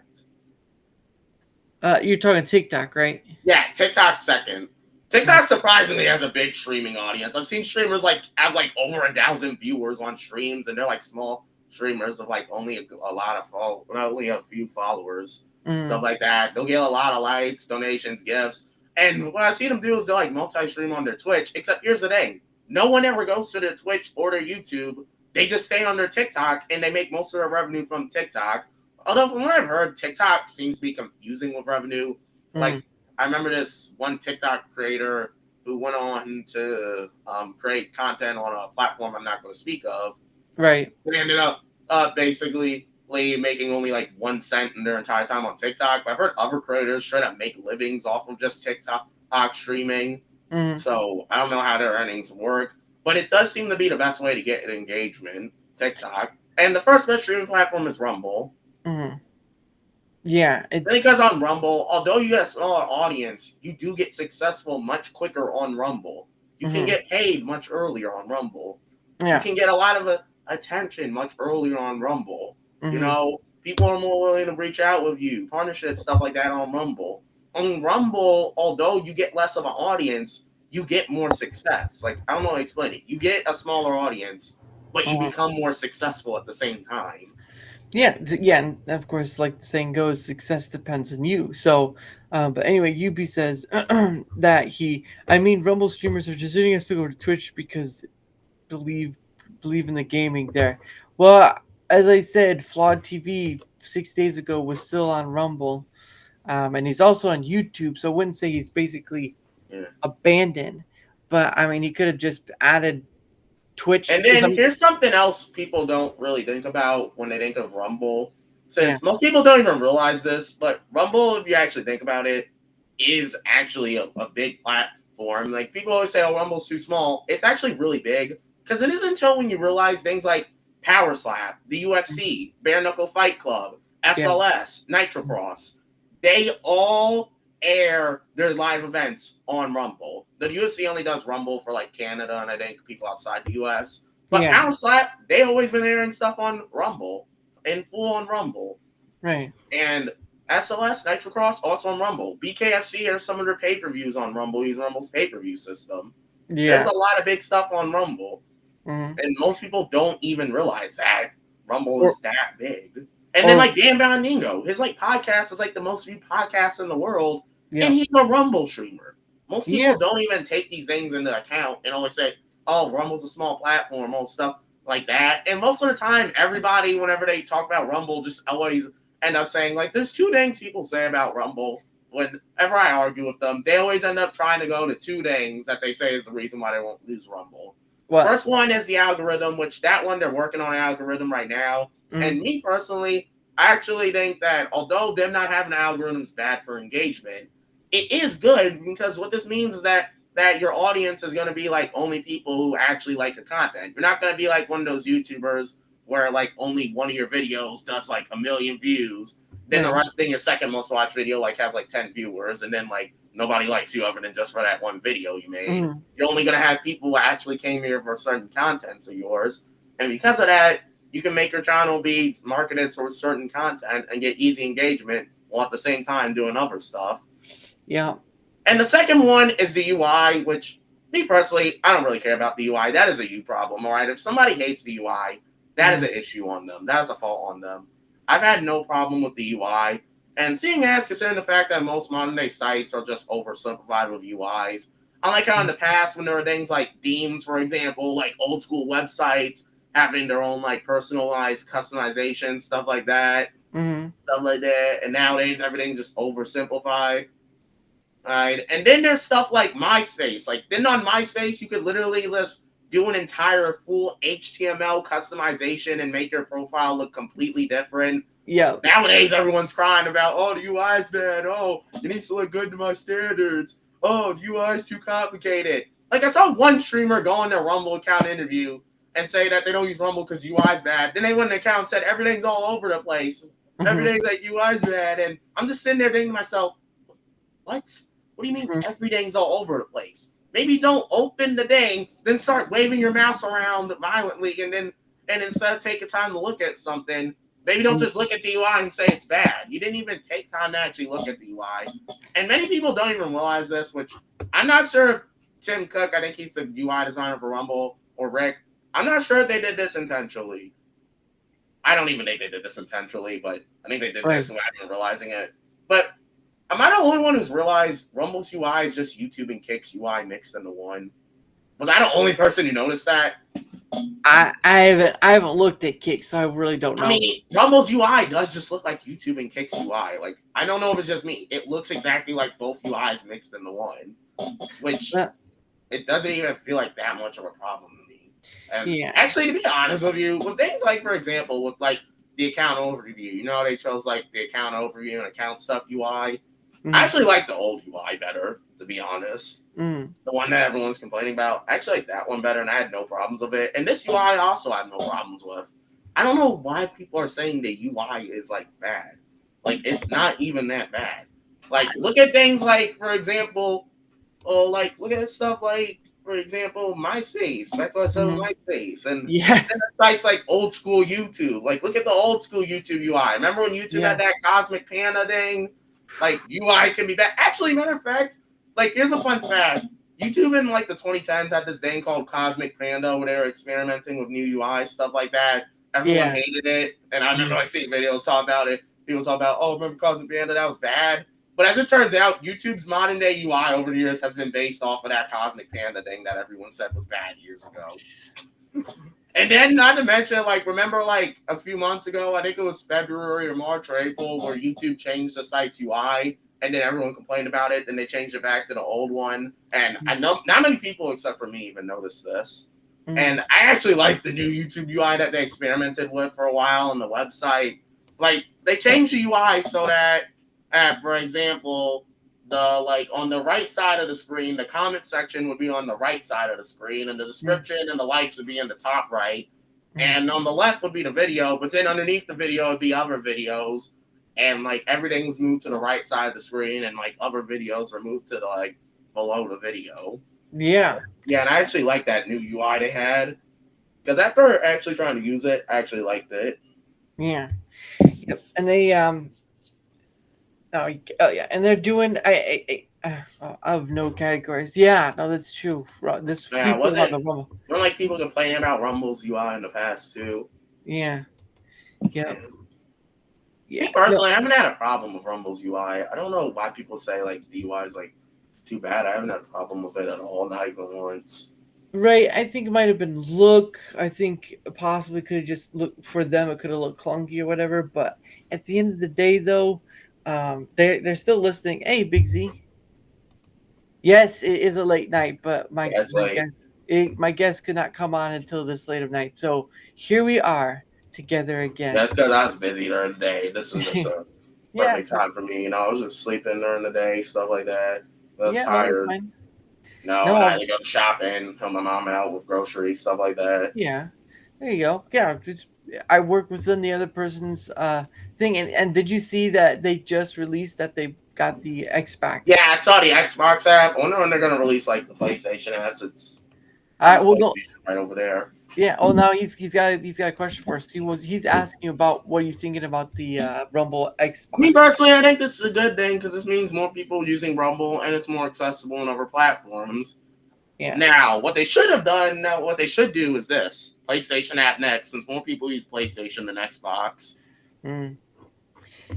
You're talking TikTok, right? Yeah, TikTok's second. TikTok surprisingly has a big streaming audience. I've seen streamers like have like over 1,000 viewers on streams, and they're like small streamers of like only only a few followers, stuff like that. They'll get a lot of likes, donations, gifts, and what I see them do is they're like multi-stream on their Twitch. Except here's the thing: no one ever goes to their Twitch or their YouTube. They just stay on their TikTok, and they make most of their revenue from TikTok. Although from what I've heard, TikTok seems to be confusing with revenue. Like, I remember this one TikTok creator who went on to create content on a platform I'm not going to speak of. Right. They ended up basically making only like 1 cent in their entire time on TikTok. But I've heard other creators straight up make livings off of just TikTok streaming. So I don't know how their earnings work. But it does seem to be the best way to get engagement, TikTok. And the first best streaming platform is Rumble. Yeah. Because on Rumble, although you get a smaller audience, you do get successful much quicker on Rumble. You can get paid much earlier on Rumble. Yeah. You can get a lot of attention much earlier on Rumble. You know, people are more willing to reach out with you, partnerships, stuff like that on Rumble. On Rumble, although you get less of an audience, you get more success. Like, I don't know how to explain it. You get a smaller audience, but you become more successful at the same time. Yeah, and of course, like the saying goes, success depends on you. So, but anyway, Yubi says that Rumble streamers are just getting us to go to Twitch because believe in the gaming there. Well, as I said, Flawed TV 6 days ago was still on Rumble, and he's also on YouTube. So I wouldn't say he's basically abandoned, but I mean, he could have just added Twitch. And then here's something else people don't really think about when they think of Rumble. Since most people don't even realize this, but Rumble, if you actually think about it, is actually a big platform. Like, people always say, oh, Rumble's too small. It's actually really big, because it isn't until when you realize things like Power Slap, the UFC, Bare Knuckle Fight Club, SLS, Nitro Cross, they all air their live events on Rumble. The UFC only does Rumble for like Canada and I think people outside the US. But Power Slap, they always been airing stuff on Rumble, in full on Rumble. Right. And SLS, Nitro Cross, also on Rumble. BKFC airs some of their pay-per-views on Rumble, using Rumble's pay-per-view system. Yeah. There's a lot of big stuff on Rumble. And most people don't even realize that Rumble is that big. And then like Dan Bondingo, his like podcast is like the most viewed podcast in the world. And he's a Rumble streamer. Most people don't even take these things into account and always say, oh, Rumble's a small platform, all stuff like that. And most of the time, everybody, whenever they talk about Rumble, just always end up saying, like, there's 2 things people say about Rumble. Whenever I argue with them, they always end up trying to go to 2 things that they say is the reason why they won't lose Rumble. First one is the algorithm, which that one they're working on an algorithm right now. And me personally, I actually think that although them not having an algorithm is bad for engagement, it is good, because what this means is that your audience is going to be like only people who actually like your content. You're not going to be like one of those YouTubers where like only one of your videos does like 1 million views then then your second most watched video like has like 10 viewers, and then like nobody likes you other than just for that one video you made. Mm-hmm. You're only gonna have people who actually came here for certain contents of yours, and because of that, you can make your channel be marketed for certain content and get easy engagement while at the same time doing other stuff. Yeah. And the second one is the UI, which me personally, I don't really care about the UI. That is a you problem, all right? If somebody hates the UI, that is an issue on them. That is a fault on them. I've had no problem with the UI. And seeing as considering the fact that most modern day sites are just oversimplified with UIs, unlike how in the past when there were things like themes, for example, like old school websites having their own like personalized customization, stuff like that. Stuff like that. And nowadays everything's just oversimplified. Right. And then there's stuff like MySpace. Like then on MySpace you could literally just do an entire full HTML customization and make your profile look completely different. Yeah. Nowadays everyone's crying about, oh, the UI's bad. Oh, it needs to look good to my standards. Oh, the UI's too complicated. Like I saw one streamer go on their Rumble account interview and say that they don't use Rumble because UI's bad. Then they went on the account and said everything's all over the place. Everything's like UI's bad. And I'm just sitting there thinking to myself, what? What do you mean everything's all over the place? Maybe don't open the thing, then start waving your mouse around violently, and instead of taking time to look at something, maybe don't just look at the UI and say it's bad. You didn't even take time to actually look at the UI. And many people don't even realize this, which I'm not sure if Tim Cook, I think he's the UI designer for Rumble, or Rick, I'm not sure if they did this intentionally. I don't even think they did this intentionally, but I think they did this without even realizing it. But am I the only one who's realized Rumble's UI is just YouTube and Kick's UI mixed into one? Was I the only person who noticed that? I haven't looked at Kick, so I really don't know. I mean, Rumble's UI does just look like YouTube and Kick's UI. Like, I don't know if it's just me. It looks exactly like both UIs mixed into one, which it doesn't even feel like that much of a problem to me. And actually, to be honest with you, with things like, for example, with like the account overview, you know how they chose like the account overview and account stuff UI? I actually like the old UI better, to be honest. The one that everyone's complaining about. I actually like that one better, and I had no problems with it. And this UI I also have no problems with. I don't know why people are saying the UI is like bad. Like it's not even that bad. Like look at things like, for example, look at stuff like, for example, MySpace. That's what I said with MySpace. And sites like old school YouTube. Like look at the old school YouTube UI. Remember when YouTube had that Cosmic Panda thing? Like UI can be bad. Actually, matter of fact, like here's a fun fact. YouTube in like the 2010s had this thing called Cosmic Panda where they were experimenting with new UI, stuff like that. Everyone hated it. And I remember I see videos talk about it. People talk about, oh, remember Cosmic Panda? That was bad. But as it turns out, YouTube's modern day UI over the years has been based off of that Cosmic Panda thing that everyone said was bad years ago. And then, not to mention, like, remember, like, a few months ago, I think it was February or March or April, where YouTube changed the site's UI, and then everyone complained about it, and they changed it back to the old one. And I know not many people, except for me, even noticed this. And I actually like the new YouTube UI that they experimented with for a while on the website. Like, they changed the UI so that, for example, on the right side of the screen, the comment section would be on the right side of the screen, and the description and the likes would be in the top right. And on the left would be the video, but then underneath the video would be other videos, and like everything was moved to the right side of the screen, and like other videos were moved to like below the video. Yeah, and I actually like that new UI they had, because after actually trying to use it, I actually liked it. Yeah. Yep. And they and they're doing of no categories. Yeah, no, that's true. This Rumble. We're like people complaining about Rumble's UI in the past too. Yeah. Yep. Yeah. Me personally, I haven't had a problem with Rumble's UI. I don't know why people say like the UI is like too bad. I haven't had a problem with it at all, not even once. Right. I think it might have been look. I think possibly could have just looked for them. It could have looked clunky or whatever. But at the end of the day, though, they're still listening. Hey, Big Z. Yes, it is a late night, but my guest could not come on until this late of night. So here we are together again. That's because I was busy during the day. This is just a perfect time for me. You know, I was just sleeping during the day, stuff like that. I was tired. No, I had to go shopping, help my mom out with groceries, stuff like that. Yeah, there you go. Yeah, I work within the other person's thing. And did you see that they just released that they got the Yeah, Xbox? I saw the Xbox app. I wonder when they're gonna release like the PlayStation apps. It's I have I a well no PlayStation right over there. yeah. Oh, now he's got a question for us. He's asking about what are you thinking about the Rumble Me Xbox? personally, I think this is a good thing because this means more people using Rumble and it's more accessible on other platforms. Yeah. Now, what they should have done, now what they should do is this: PlayStation app next, since more people use PlayStation than Xbox. Mm.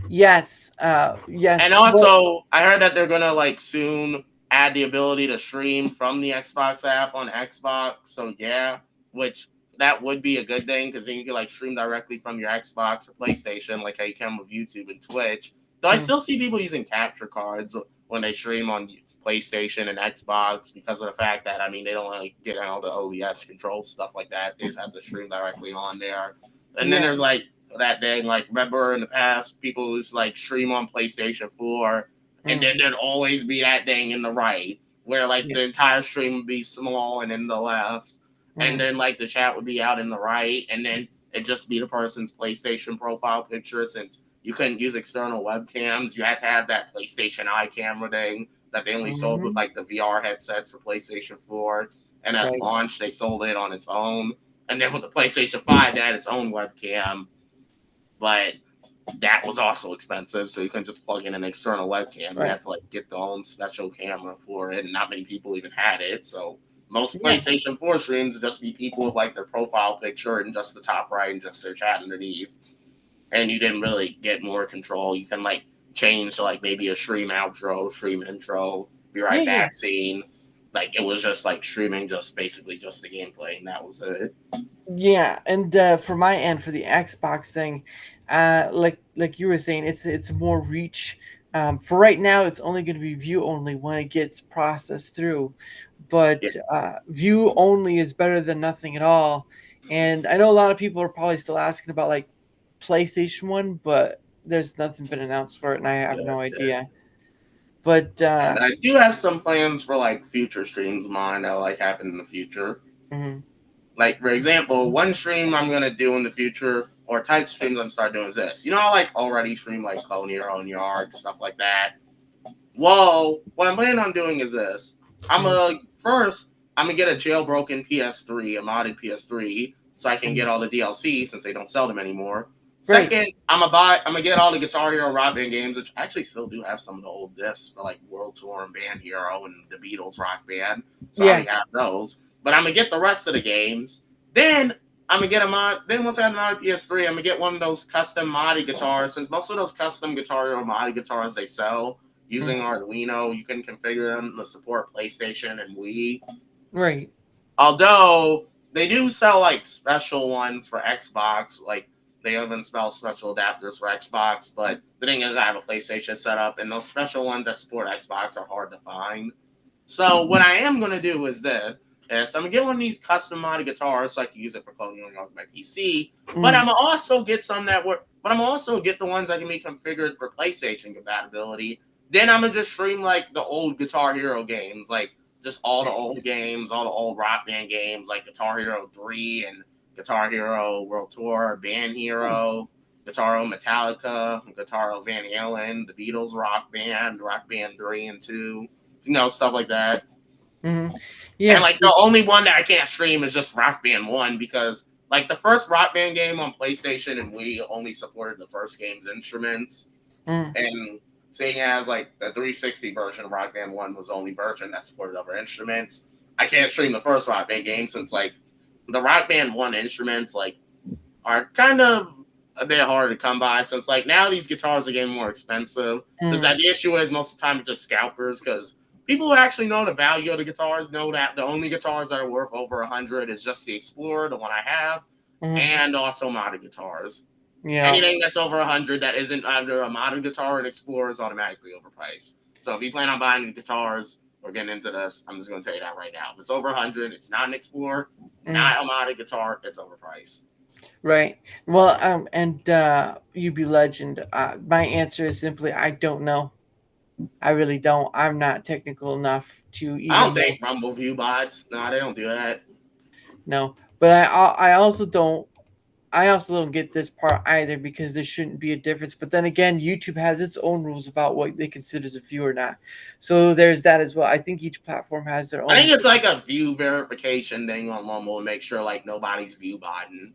Yes. And Yes. But also, I heard that they're gonna like soon add the ability to stream from the Xbox app on Xbox. So yeah, which that would be a good thing because then you can like stream directly from your Xbox or PlayStation, like how you can with YouTube and Twitch. Though I mm, still see people using capture cards when they stream on PlayStation and Xbox because of the fact that I mean they don't like get all the OBS control stuff like that. They just have to stream directly on there. And then yeah. there's like that thing. Like, remember in the past, people used to like stream on PlayStation 4, and Mm, then there'd always be that thing in the right where like yeah. the entire stream would be small and in the left, and Mm, then like the chat would be out in the right, and then it'd just be the person's PlayStation profile picture since you couldn't use external webcams. You had to have that PlayStation Eye camera thing that they only sold with hmm. like the VR headsets for PlayStation 4. And at Right. launch, they sold it on its own. And then with the PlayStation 5, they had its own webcam, but that was also expensive. So you couldn't just plug in an external webcam. You Right. had to like get the own special camera for it, and not many people even had it. So most Yeah. PlayStation 4 streams would just be people with like their profile picture and just the top right and just their chat underneath. And you didn't really get more control. You can like change to like maybe a stream outro, stream intro, be Yeah. right Yeah. back scene. Like it was just like streaming, just basically just the gameplay, and that was it. Yeah, and for my end for the Xbox thing, like you were saying, it's more reach. For right now, it's only going to be view only when it gets processed through, but Yeah, view only is better than nothing at all. And I know a lot of people are probably still asking about like PlayStation One, but there's nothing been announced for it, and I have yeah, no yeah. idea. But And I do have some plans for like future streams of mine that like happen in the future. mhm, Like for example, one stream I'm gonna do in the future, or type streams I'm start doing is this. You know, I like already stream like Clone Hero and Yard stuff like that. Well, what I'm planning on doing is this. mhm, I'm gonna get a jailbroken PS3, a modded PS3, so I can mhm. get all the DLC since they don't sell them anymore. Right. Second, I'm gonna get all the Guitar Hero Rock Band games, which I actually still do have some of the old discs for like World Tour and Band Hero and the Beatles Rock Band. So I Yeah. already have those. But I'm gonna get the rest of the games. Then I'm gonna get a mod. Then once I have another PS3, I'm gonna get one of those custom modded guitars. Since most of those custom Guitar Hero modded guitars they sell using Mhm. Arduino, you can configure them to support PlayStation and Wii. Right. Although they do sell like special ones for Xbox, like they even sell special adapters for Xbox. But the thing is, I have a PlayStation set up, and those special ones that support Xbox are hard to find. So what I am gonna do is this: is I'm gonna get one of these custom modded guitars so I can use it for cloning on my PC. But Mhm. I'm gonna also get some that work. But I'm gonna also get the ones that can be configured for PlayStation compatibility. Then I'm gonna just stream like the old Guitar Hero games, like just all the old Nice. games, all the old Rock Band games, like Guitar Hero 3 and Guitar Hero World Tour, Band Nice. Hero, Guitar Hero Metallica, Guitar Hero Van Halen, the Beatles Rock Band 3 and 2, stuff like that. Mhm. And Yeah. like the only one that I can't stream is just Rock Band 1 because like the first Rock Band game on PlayStation and Wii only supported the first game's instruments. Mm. And seeing as like the 360 version of Rock Band 1 was the only version that supported other instruments, I can't stream the first Rock Band game since like the Rock Band 1 instruments like are kind of a bit harder to come by since like now these guitars are getting more expensive. There's Mm. that the issue is most of the time it's just scalpers because people who actually know the value of the guitars know that the only guitars that are worth over 100 is just the Explorer, the one I have, Mhm. and also modded guitars. Yeah. Anything that's over 100 that isn't either a modern guitar or an Explorer is automatically overpriced. So if you plan on buying the guitars or getting into this, I'm just going to tell you that right now. If it's over 100, it's not an Explorer, Mm. not a modern guitar, it's overpriced. Right. Well, and you be legend. My answer is simply I don't know. I really don't. I'm not technical enough to I don't even know. think Rumble View bots, no, they don't do that. No, but I also don't. I also don't get this part either because there shouldn't be a difference. But then again, YouTube has its own rules about what they consider as a view or not. So there's that as well. I think each platform has their I own. think it's like a view verification thing on Rumble to make sure like nobody's view botting.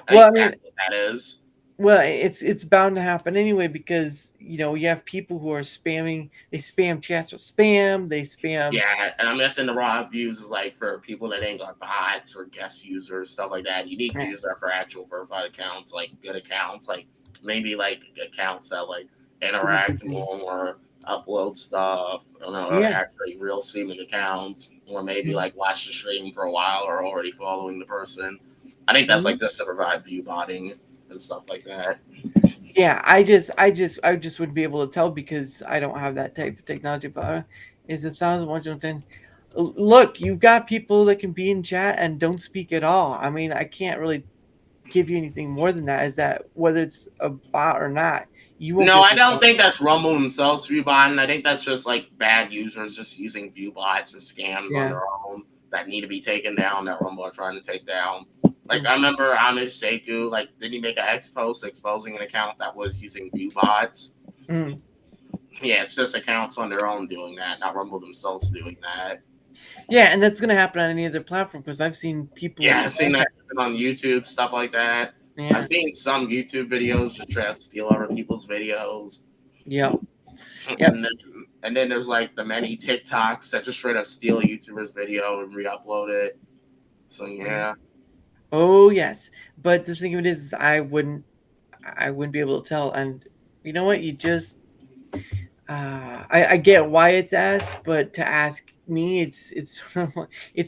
I Well, I think mean, that's what that is. well, it's bound to happen anyway because you have people who are spamming. They spam chats with spam. They spam. Yeah, and I'm guessing the raw views is like for people that ain't got bots or guest users, stuff like that. Unique views are for actual verified accounts, like good accounts, like maybe like accounts that like interact more, upload stuff, or Yeah. actually real seeming accounts, or maybe like watch the stream for a while or already following the person. I think that's like just to provide view botting and stuff like that. Yeah, I just wouldn't be able to tell because I don't have that type of technology. But is 1,110? Look, you've got people that can be in chat and don't speak at all. I mean, I can't really give you anything more than that. Is that whether it's a bot or not, you won't be No, able I to don't tell. think that's Rumble themselves view botting. I think that's just like bad users just using view bots or scams on Yeah. their own that need to be taken down that Rumble are trying to take down. Like I remember Amish Seku, like did he make an X post exposing an account that was using view bots? Mm. Yeah, it's just accounts on their own doing that, not Rumble themselves doing that. Yeah, and that's gonna happen on any other platform because I've seen people's Yeah, I've seen account. that on YouTube, stuff like that. I've Yeah. seen some YouTube videos just try to steal other people's videos. Yeah. Yep. And then there's like the many TikToks that just straight up steal a YouTuber's video and re-upload it. So yeah. Oh yes, but the thing of it is, I wouldn't be able to tell. And you know what? You just, I get why it's asked, but to ask me, it's it's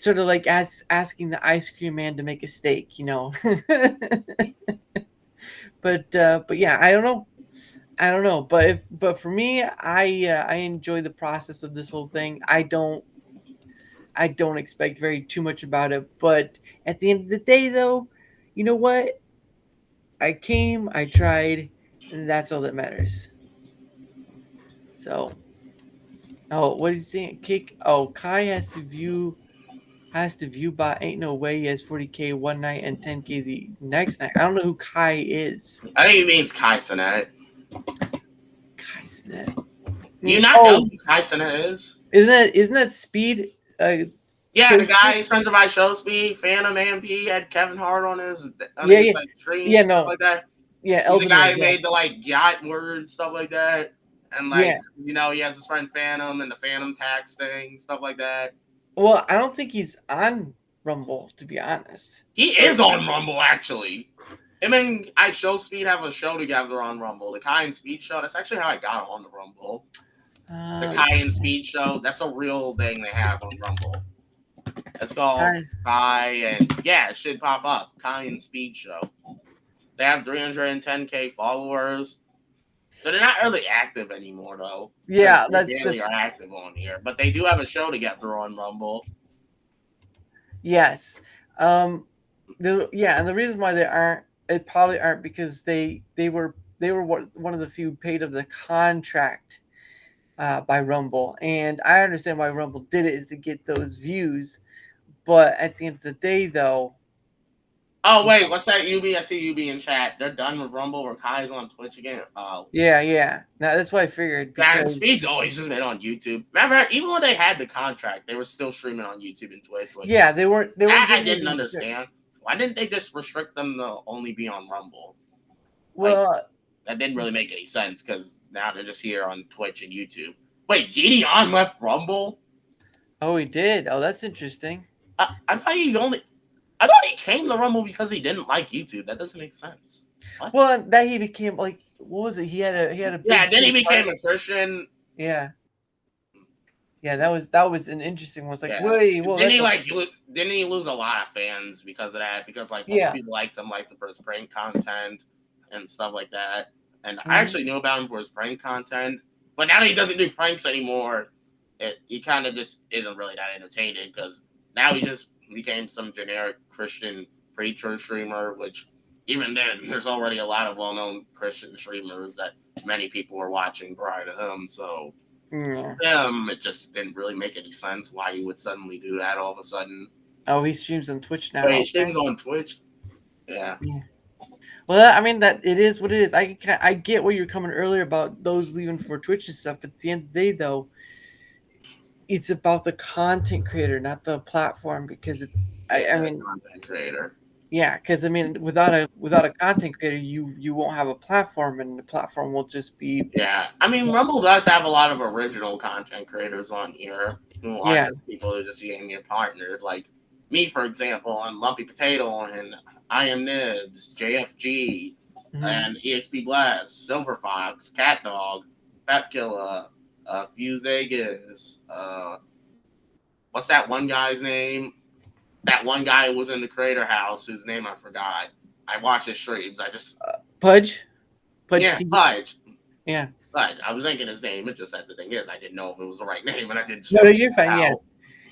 sort of like asking the ice cream man to make a steak, but yeah, I don't know. I don't know, but for me, I enjoy the process of this whole thing. I don't expect very too much about it, but at the end of the day, though, you know what? I came, I tried, and that's all that matters. So, oh, what is he saying? Kick. Oh, Kai has to view bot. Ain't no way he has 40K one night and 10K the next night. I don't know who Kai is. I think it means Kai Cenat. Kai's that. Do you not know Oh, who Kai Cenat is? isn't that Speed? Yeah, the Show. guy he's friends of my show speed, Phantom AMP had Kevin Hart on his Yeah, yeah, like stream, yeah. stuff No, like that. yeah, He's the Elden guy Ring. who Yeah, made the like yacht words, stuff like that. And yeah. like, he has his friend Phantom and the Phantom tax thing, stuff like that. Well, I don't think he's on Rumble, to be honest. He is on Rumble, actually. Him and I Show Speed have a show together on Rumble. The Kai and Speed show. That's actually how I got on the Rumble. The Kai and Speed show. That's a real thing they have on Rumble. It's called Kai and yeah, it should pop up. Kai and Speed show. They have 310K followers. So they're not really active anymore, though. Yeah, They that's barely are active on here, but they do have a show together on Rumble. yes. And the reason why they probably aren't because they were one of the few paid of the contract by Rumble, and I understand why Rumble did it is to get those views, but at the end of the day, though. Oh wait, what's that? UB? I see UB in chat. They're done with Rumble or Kai's on Twitch again. Oh. Yeah. Now that's what I figured. Yeah, and Because Speed's always just been on YouTube. Matter of fact, even when they had the contract, they were still streaming on YouTube and Twitch. yeah, they weren't. I didn't understand. Why didn't they just restrict them to only be on Rumble? Well, That didn't really make any sense because now they're just here on Twitch and YouTube. Wait, GDon left Rumble? oh, he did. Oh, that's interesting. I thought he came to Rumble because he didn't like YouTube. That doesn't make sense. What? Well, that he became like, what was it? He had a big, then he became a Christian. Yeah, that was an interesting one. It's like, Yeah. wait, well, Didn't he lose a lot of fans because of that? Because like most people liked him like for his prank content and stuff like that. And I actually knew about him for his prank content, but now that he doesn't do pranks anymore, he kind of just isn't really that entertaining because now he just became some generic Christian preacher streamer, which even then, there's already a lot of well-known Christian streamers that many people were watching prior to him. So, it just didn't really make any sense why he would suddenly do that all of a sudden. Oh, he streams on Twitch now. Wait, he streams on Twitch? Yeah. Well, I mean that it is what it is. I get where you're coming earlier about those leaving for Twitch and stuff. But at the end of the day, though, it's about the content creator, not the platform. Because I Yeah, mean, content creator. yeah, because I mean, without a content creator, you won't have a platform, and the platform will just be Yeah, I mean, Rumble does have a lot of original content creators on here who aren't yeah. just people who just being your partner. Like me, for example, and Lumpy Potato, and I Am Nibs, JFG, Mhm. and EXP Blast, Silver Fox, Cat Dog, Pep Killer, Fused Aegis, what's that one guy's name? That one guy who was in the creator house whose name I forgot. I watch his streams. I just Pudge, Pudge yeah, TV. Fudge. Yeah. But I was thinking his name. It's just that the thing is, I didn't know if it was the right name, and I didn't No, figure no, you're that fine. Yeah, out.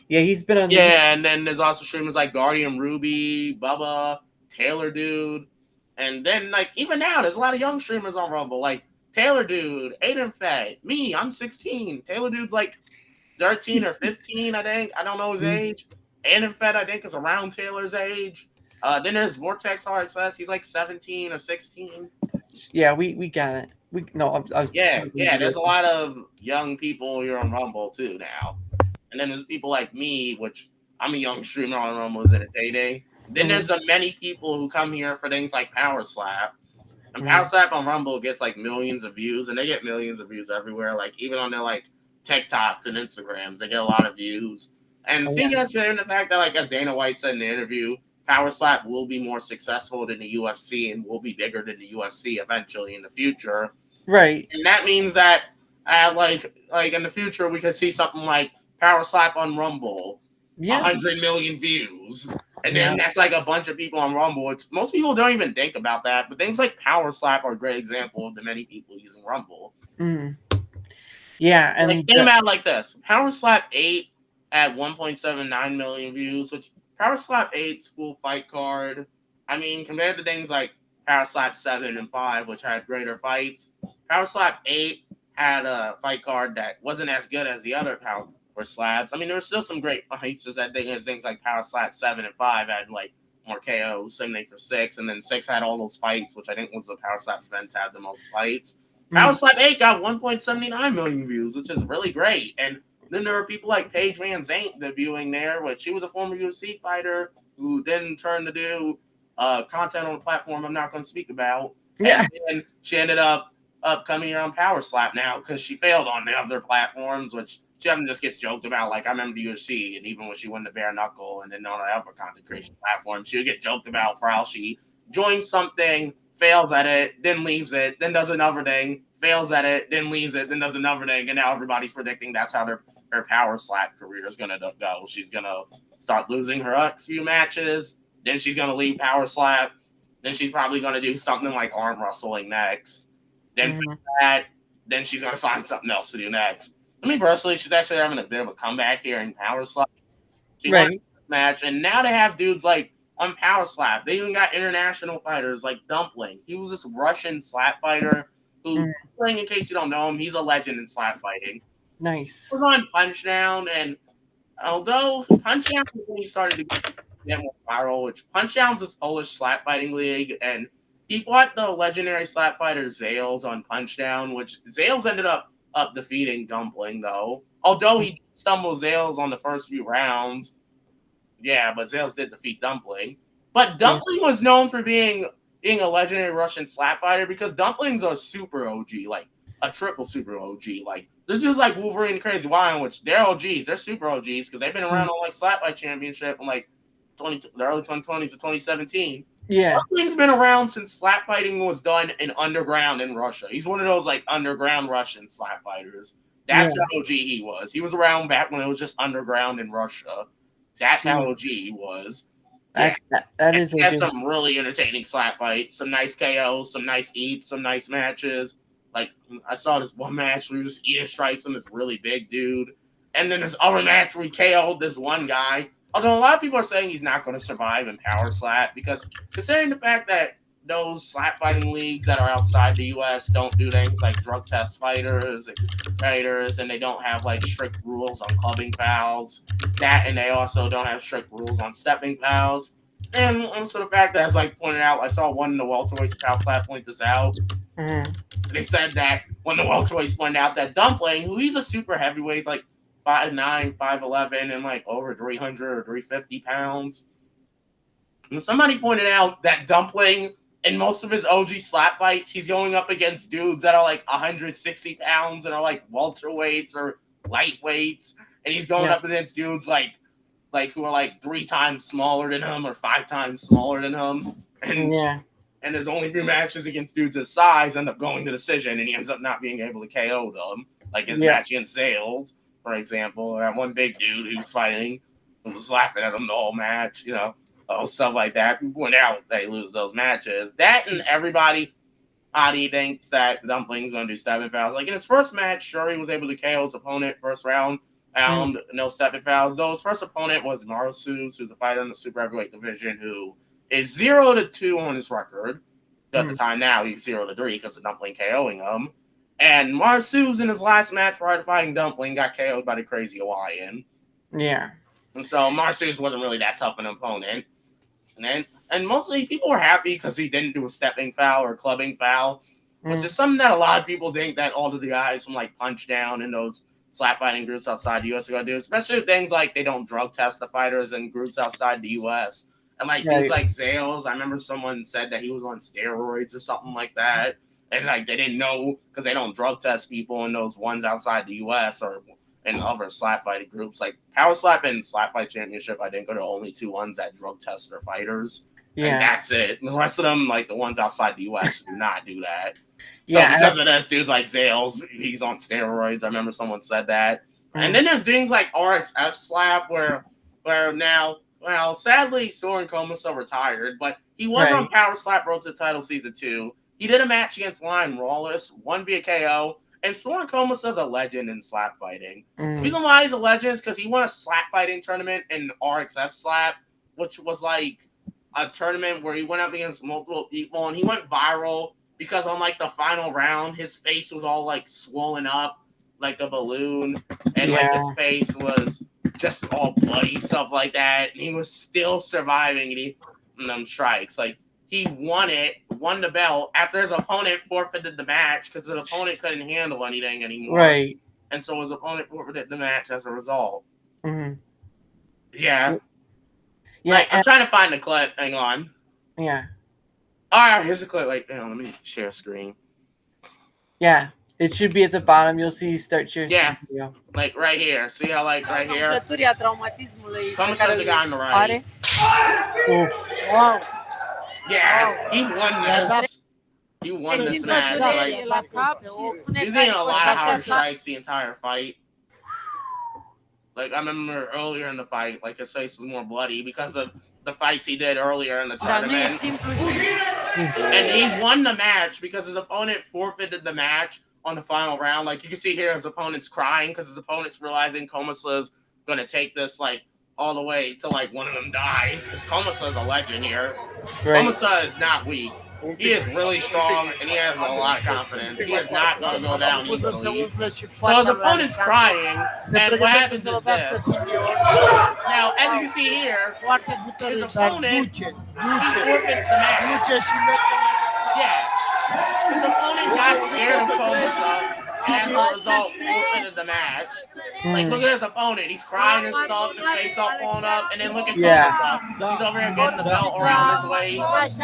yeah. He's been on. Yeah, and then there's also streamers like Guardian Ruby, Bubba, Taylor Dude, and then like even now, there's a lot of young streamers on Rumble, like Taylor Dude, Aiden Fett, me. I'm 16. Taylor Dude's like 13 or 15, I think. I don't know his Mhm. age. Aiden Fett, I think, is around Taylor's age. Then there's Vortex RXS. He's like 17 or 16. Yeah, we got it. We no, I was Yeah, talking to yeah. you There's guys. a lot of young people here on Rumble too now, and then there's people like me, which I'm a young streamer on Rumble's in a day. Then there's Mhm. the many people who come here for things like Power Slap, and Power Mhm. Slap on Rumble gets like millions of views, and they get millions of views everywhere. Like even on their like TikToks and Instagrams, they get a lot of views. And Oh seeing yeah. as in the fact that, like as Dana White said in the interview, Power Slap will be more successful than the UFC and will be bigger than the UFC eventually in the future, Right. and that means that like in the future we could see something like Power Slap on Rumble, Yeah. 100 million views, and Yeah. then that's like a bunch of people on Rumble. Which most people don't even think about that, but things like Power Slap are a great example of the many people using Rumble. Mhm. Yeah, Like and think about it like this: Power Slap 8 at 1.79 million views, which Power Slap 8's full fight card. I mean, compared to things like Power Slap 7 and 5, which had greater fights, Power Slap 8 had a fight card that wasn't as good as the other Power Slaps. I mean, there were still some great fights, just that things like Power Slap 7 and 5 had like more KOs, same thing for 6, and then 6 had all those fights, which I think was the Power Slap event had the most fights. Power mhm. Slap 8 got 1.79 million views, which is really great. And then there are people like Paige Van Zandt debuting there, which she was a former UFC fighter who then turned to do content on a platform I'm not going to speak about. Yeah. And then she ended up coming here on Power Slap now because she failed on the other platforms, which she often just gets joked about. Like I remember the UFC, and even when she won the bare knuckle, and then on other content creation platforms, she would get joked about for how she joined something, fails at it, then leaves it, then does another thing, fails at it, then leaves it, then does another thing, and now everybody's predicting that's how her Power Slap career is gonna go. She's gonna start losing her next few matches, then she's gonna leave Power Slap, then she's probably gonna do something like arm wrestling next, then Mhm. that, then she's gonna find something else to do next. I mean, personally, she's actually having a bit of a comeback here in Power Slap. She won Right. this match, and now they have dudes like on Power Slap. They even got international fighters like Dumpling. He was this Russian slap fighter who, Mhm. in case you don't know him, he's a legend in slap fighting. Nice. He was on Punchdown, and although Punchdown is when he started to get more viral, which Punchdown's this Polish slap fighting league, and he fought the legendary slap fighter Zales on Punchdown, which Zales ended up defeating Dumpling though. Although he stumbled Zales on the first few rounds, yeah, but Zales did defeat Dumpling. But Yeah. Dumpling was known for being a legendary Russian slap fighter because Dumpling's a super OG, like a triple super OG. Like this is like Wolverine and Crazy Lion, which they're OGs, they're super OGs because they've been around Mhm. on like Slapfight Championship in like the early 2020s to 2017. Yeah. Dumpling's been around since slap fighting was done in underground in Russia. He's one of those like underground Russian slap fighters. Yeah. That's how OG he was. He was around back when it was just underground in Russia. That's how Jeez. OG he was. Yeah. That And is he a has good. some really entertaining slap fights, some nice KOs, some nice eats, some nice matches. Like I saw this one match where he was eating strikes on this really big dude. And then this other match where he KO'd this one guy. Although a lot of people are saying he's not going to survive in Power Slap because considering the fact that those slap fighting leagues that are outside the US don't do things like drug test fighters, and they don't have like strict rules on clubbing fouls. That and they also don't have strict rules on stepping fouls. And also the fact that, as like pointed out, I saw one in the welterweights Power Slap point this out. Mm-hmm. They said that when the welterweights pointed out that Dumpling, who he's a super heavyweight, like 5'9", 5'11", and like over 300 or 350 pounds. And somebody pointed out that Dumpling, in most of his OG slap fights, he's going up against dudes that are like 160 pounds and are like welterweights or lightweights, and he's going up against dudes like who are like 3 times smaller than him or 5 times smaller than him. And his only 3 matches against dudes his size end up going to decision, and he ends up not being able to KO them. Like his match against Zales, for example, that one big dude who was fighting, who was laughing at him the whole match, stuff like that. When out they lose those matches. That and everybody thinks that Dumpling's going to do stepping fouls. Like in his first match, sure, he was able to KO his opponent first round. No stepping fouls. Though his first opponent was Marsus, who's a fighter in the super heavyweight division who is 0-2 on his record. At the time now, he's 0-3 because of Dumpling KOing him. And Marsus in his last match prior to fighting Dumpling got KO'd by the Crazy Hawaiian. Yeah. And so Marsus wasn't really that tough an opponent. And mostly people were happy because he didn't do a stepping foul or clubbing foul, which is something that a lot of people think that all of the guys from like Punch Down and those slap fighting groups outside the US are going to do, especially things like they don't drug test the fighters in groups outside the US. And like things like Zales, I remember someone said that he was on steroids or something like that. And like they didn't know because they don't drug test people in those ones outside the US or in other slap fighting groups. Like Power Slap and Slap Fight Championship, I think, are the only 2 ones that drug test their fighters. Yeah. And that's it. And the rest of them, like the ones outside the US, do not do that. So because of this, dudes like Zales, he's on steroids. I remember someone said that. And then there's things like RXF Slap where now, well, sadly, Soren Comosa retired, but he was on Power Slap Road to Title Season 2. He did a match against Ryan Rawless, won via KO, and Soren Comosa is a legend in slap fighting. The reason why he's a legend is because he won a slap fighting tournament in RXF Slap, which was like a tournament where he went up against multiple people, and he went viral because on like the final round, his face was all like swollen up like a balloon, and like his face was just all bloody, stuff like that. And he was still surviving them strikes. Like he won the belt after his opponent forfeited the match because his opponent couldn't handle anything anymore. Right. And so his opponent forfeited the match as a result. Mm-hmm. Yeah. Yeah. Like, I'm trying to find the clip. Hang on. Yeah. All right, here's a clip. Like, hang on, let me share screen. Yeah. It should be at the bottom. You'll see start sharing screen. Yeah. Like right here. See how like right here? Come says the guy on the right. Wow. Yeah, he won this. He won this match. Like, he was getting a lot of hard strikes the entire fight. Like, I remember earlier in the fight, like, his face was more bloody because of the fights he did earlier in the tournament. And he won the match because his opponent forfeited the match on the final round. Like, you can see here his opponent's crying because his opponent's realizing Comosa's going to take this, like, all the way till, like, one of them dies. Because Comosa's a legend here. Right. Comosa is not weak. He is really strong, and he has a lot of confidence. He is not going to go down easily. So his opponent's crying, and what happens is this. Now, as you can see here, his opponent, he forfeits the match. Yeah. His opponent got scared of Comosa, and as a result, forfeited the match. Like, look at his opponent. He's crying and stuff, his face all blown up, and then look at Comosa. He's over here getting the belt around his waist.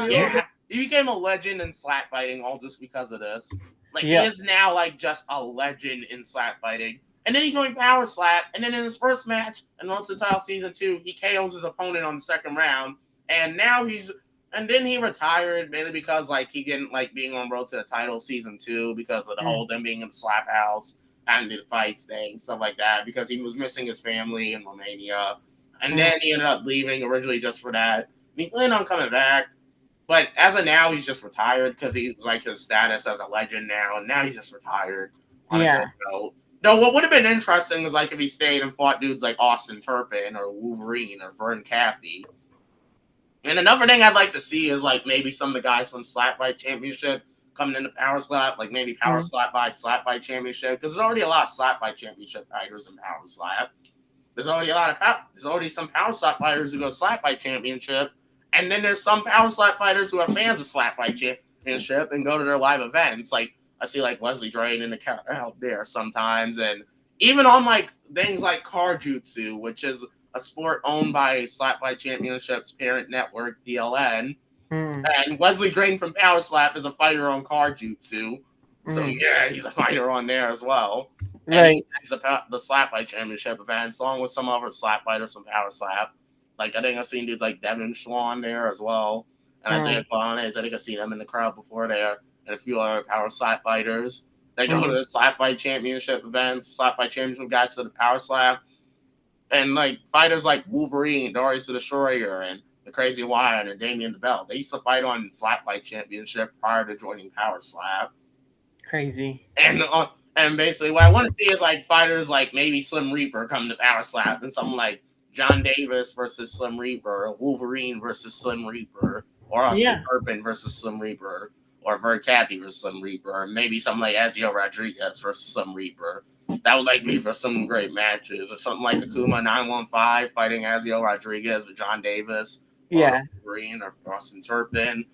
Yeah. He became a legend in slap fighting all just because of this. Like, he is now, like, just a legend in slap fighting. And then he joined Power Slap, and then in his first match, in Road to Title Season 2, he KOs his opponent on the second round. And now and then he retired mainly because, like, he didn't like being on Road to the Title Season 2 because of the whole them being in the slap house and the fights thing, stuff like that, because he was missing his family in Romania. And then he ended up leaving originally just for that. And he planned on coming back. But as of now, he's just retired because he's like his status as a legend now. And now he's just retired. No, what would have been interesting is like if he stayed and fought dudes like Austin Turpin or Wolverine or Vern Caffey. And another thing I'd like to see is like maybe some of the guys from Slap Fight Championship coming into Power Slap, like maybe Power Slap by Slap Fight Championship, because there's already a lot of Slap Fight Championship fighters in Power Slap. there's already there's already some power slap fighters who go slap fight championship, and then there's some power slap fighters who are fans of slap fight championship and go to their live events. Like I see like Wesley Drain in the crowd out there sometimes, and even on like things like Karjutsu, which is a sport owned by Slap Fight Championship's parent network, DLN. And Wesley Drain from Power Slap is a fighter on Karjutsu. So yeah, he's a fighter on there as well. Right. He's the Slap Fight Championship events, along with some other slap fighters from Power Slap. Like I think I've seen dudes like Devin Schwan there as well. And Isaiah Blanes, I think I've seen them in the crowd before there, and a few other Power Slap fighters. They go to the Slap Fight Championship events, Slap Fight Championship guys to the Power Slap. And like fighters like Wolverine, Darius the Destroyer, and the Crazy Wyatt and Damien the Bell, they used to fight on Slap Fight Championship prior to joining Power Slap. Crazy. And basically what I want to see is like fighters like maybe Slim Reaper come to Power Slap, and something like John Davis versus Slim Reaper, or Wolverine versus Slim Reaper, or Austin Turpin versus Slim Reaper, or Vert Cathy versus Slim Reaper, or maybe something like Ezio Rodriguez versus Slim Reaper. That would like be for some great matches, or something like Akuma 915 fighting Ezio Rodriguez or John Davis, or Wolverine or Austin Turpin.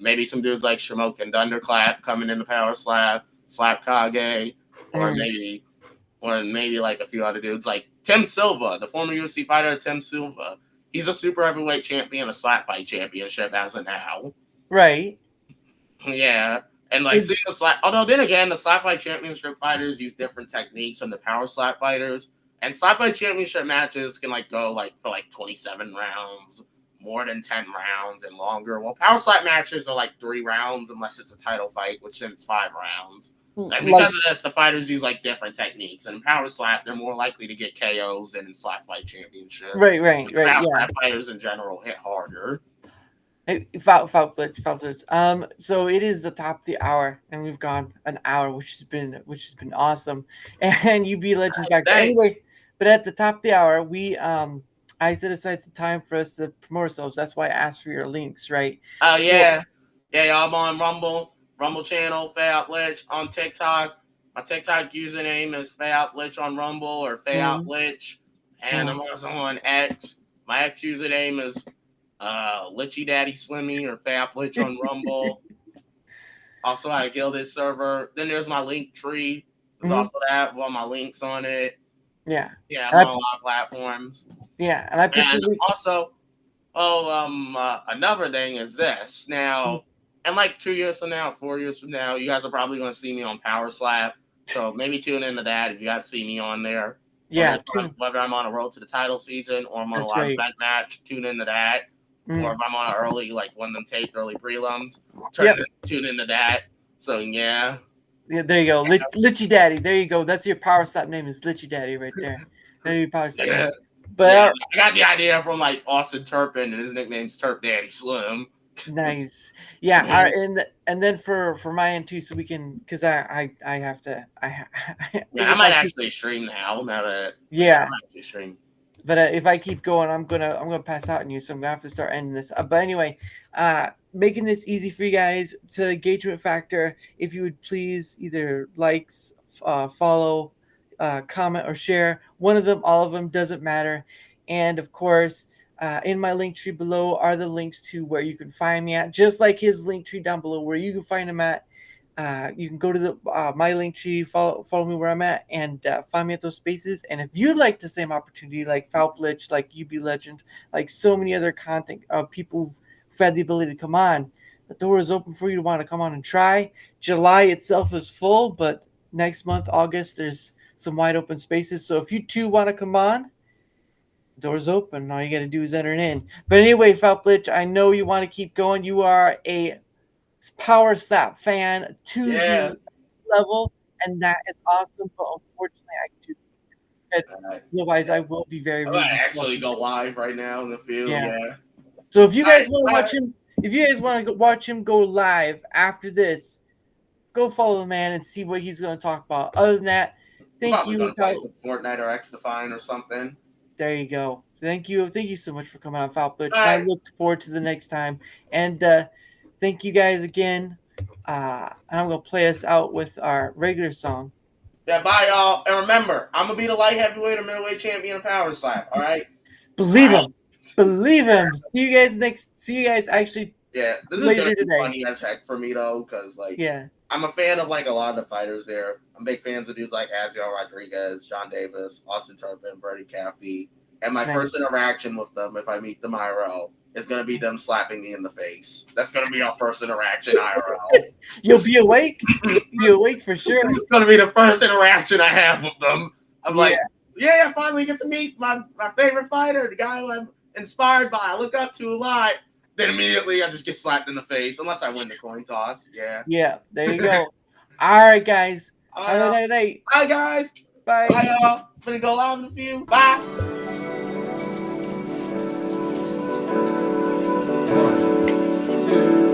Maybe some dudes like Shamoke and Thunderclap coming in the Power Slap, Slap Kage, or maybe like a few other dudes like Tim Silva, the former UFC fighter Tim Silva. He's a super heavyweight champion, a slap fight championship as of now. Right. Yeah. And like seeing the slap, although then again, the slap fight championship fighters use different techniques than the power slap fighters. And slap fight championship matches can like go like for like 27 rounds, more than 10 rounds, and longer. Well, power slap matches are like 3 rounds unless it's a title fight, which then it's 5 rounds. And because of this, the fighters use like different techniques. And in power slap, they're more likely to get KOs than in slap fight championship. Right. Power slap fighters in general hit harder. Faoplich. So it is the top of the hour, and we've gone an hour, which has been awesome. And UB Legends back there. Anyway, but at the top of the hour, I set aside some time for us to promote ourselves. That's why I asked for your links, right? Oh yeah, I'm on Rumble channel, Faoplich on TikTok. My TikTok username is Faoplich on Rumble or Faoplich, and I'm also on X. My X username is Litchy Daddy Slimmy or Faoplich on Rumble. Also at a Gilded server. Then there's my link tree. There's also that with all my links on it. Yeah, I'm on a lot of platforms. Yeah, and I put also, another thing is this. Now, and like 2 years from now, 4 years from now, you guys are probably going to see me on Power Slap. So maybe tune into that if you guys see me on there. Yeah, whether I'm on a road to the title season or I'm on a live event match, tune into that. Or if I'm on an early, like one of them taped early prelims, tune into that. So yeah. Yeah, there you go. Litchy Daddy. There you go. That's your Power Slap name is Litchy Daddy right there. There's your Power Slap name. But I got the idea from like Austin Turpin, and his nickname's Turp Daddy Slim. Nice. Yeah, and then for my end too, so we can, because I have to. I might actually stream now. Now that I might actually stream. But if I keep going, I'm gonna pass out on you, so I'm gonna have to start ending this. But anyway, making this easy for you guys to engagement factor. If you would please either likes, follow, comment, or share. One of them, all of them, doesn't matter. And of course, in my link tree below are the links to where you can find me at, just like his link tree down below, where you can find him at. You can go to the my link tree, follow me where I'm at, and find me at those spaces. And if you'd like the same opportunity, like Faoplich, like UB Legend, like so many other content people who've had the ability to come on, the door is open for you to want to come on and try. July itself is full, but next month, August, there's some wide open spaces. So if you too want to come on, door's open. All you got to do is enter it in. But anyway, Faoplich, I know you want to keep going. You are a Power Slap fan to the level, and that is awesome. But unfortunately, I do. Otherwise, I will be very. I might actually go live right now in the field. Yeah. So if you guys want to watch him, if you guys want to watch him go live after this, go follow the man and see what he's going to talk about. Other than that, thank you. Play some Fortnite or X Define or something. There you go. Thank you so much for coming on, Faoplich. I look forward to the next time. And thank you guys again. And I'm going to play us out with our regular song. Yeah, bye, y'all. And remember, I'm gonna be the light heavyweight or middleweight champion of Power Slam. All right. Believe him. Believe him. See you guys next. See you guys actually. Yeah, this is Later gonna be today. funny as heck for me though, because like Yeah. I'm a fan of like a lot of the fighters there. I'm big fans of dudes like Asiel Rodriguez, John Davis, Austin Turpin, Bertie Cafty. And my first interaction with them, if I meet them IRL, is gonna be them slapping me in the face. That's gonna be our first interaction IRL. You'll be awake. You'll be awake for sure. It's gonna be the first interaction I have with them. I'm like, yeah, I finally get to meet my favorite fighter, the guy who I'm inspired by, I look up to a lot. Then immediately I just get slapped in the face, unless I win the coin toss. Yeah. Yeah, there you go. All right, guys. Have a nice night. Bye, guys. Bye. Bye, y'all. I'm gonna go live in a few. Bye. One, two.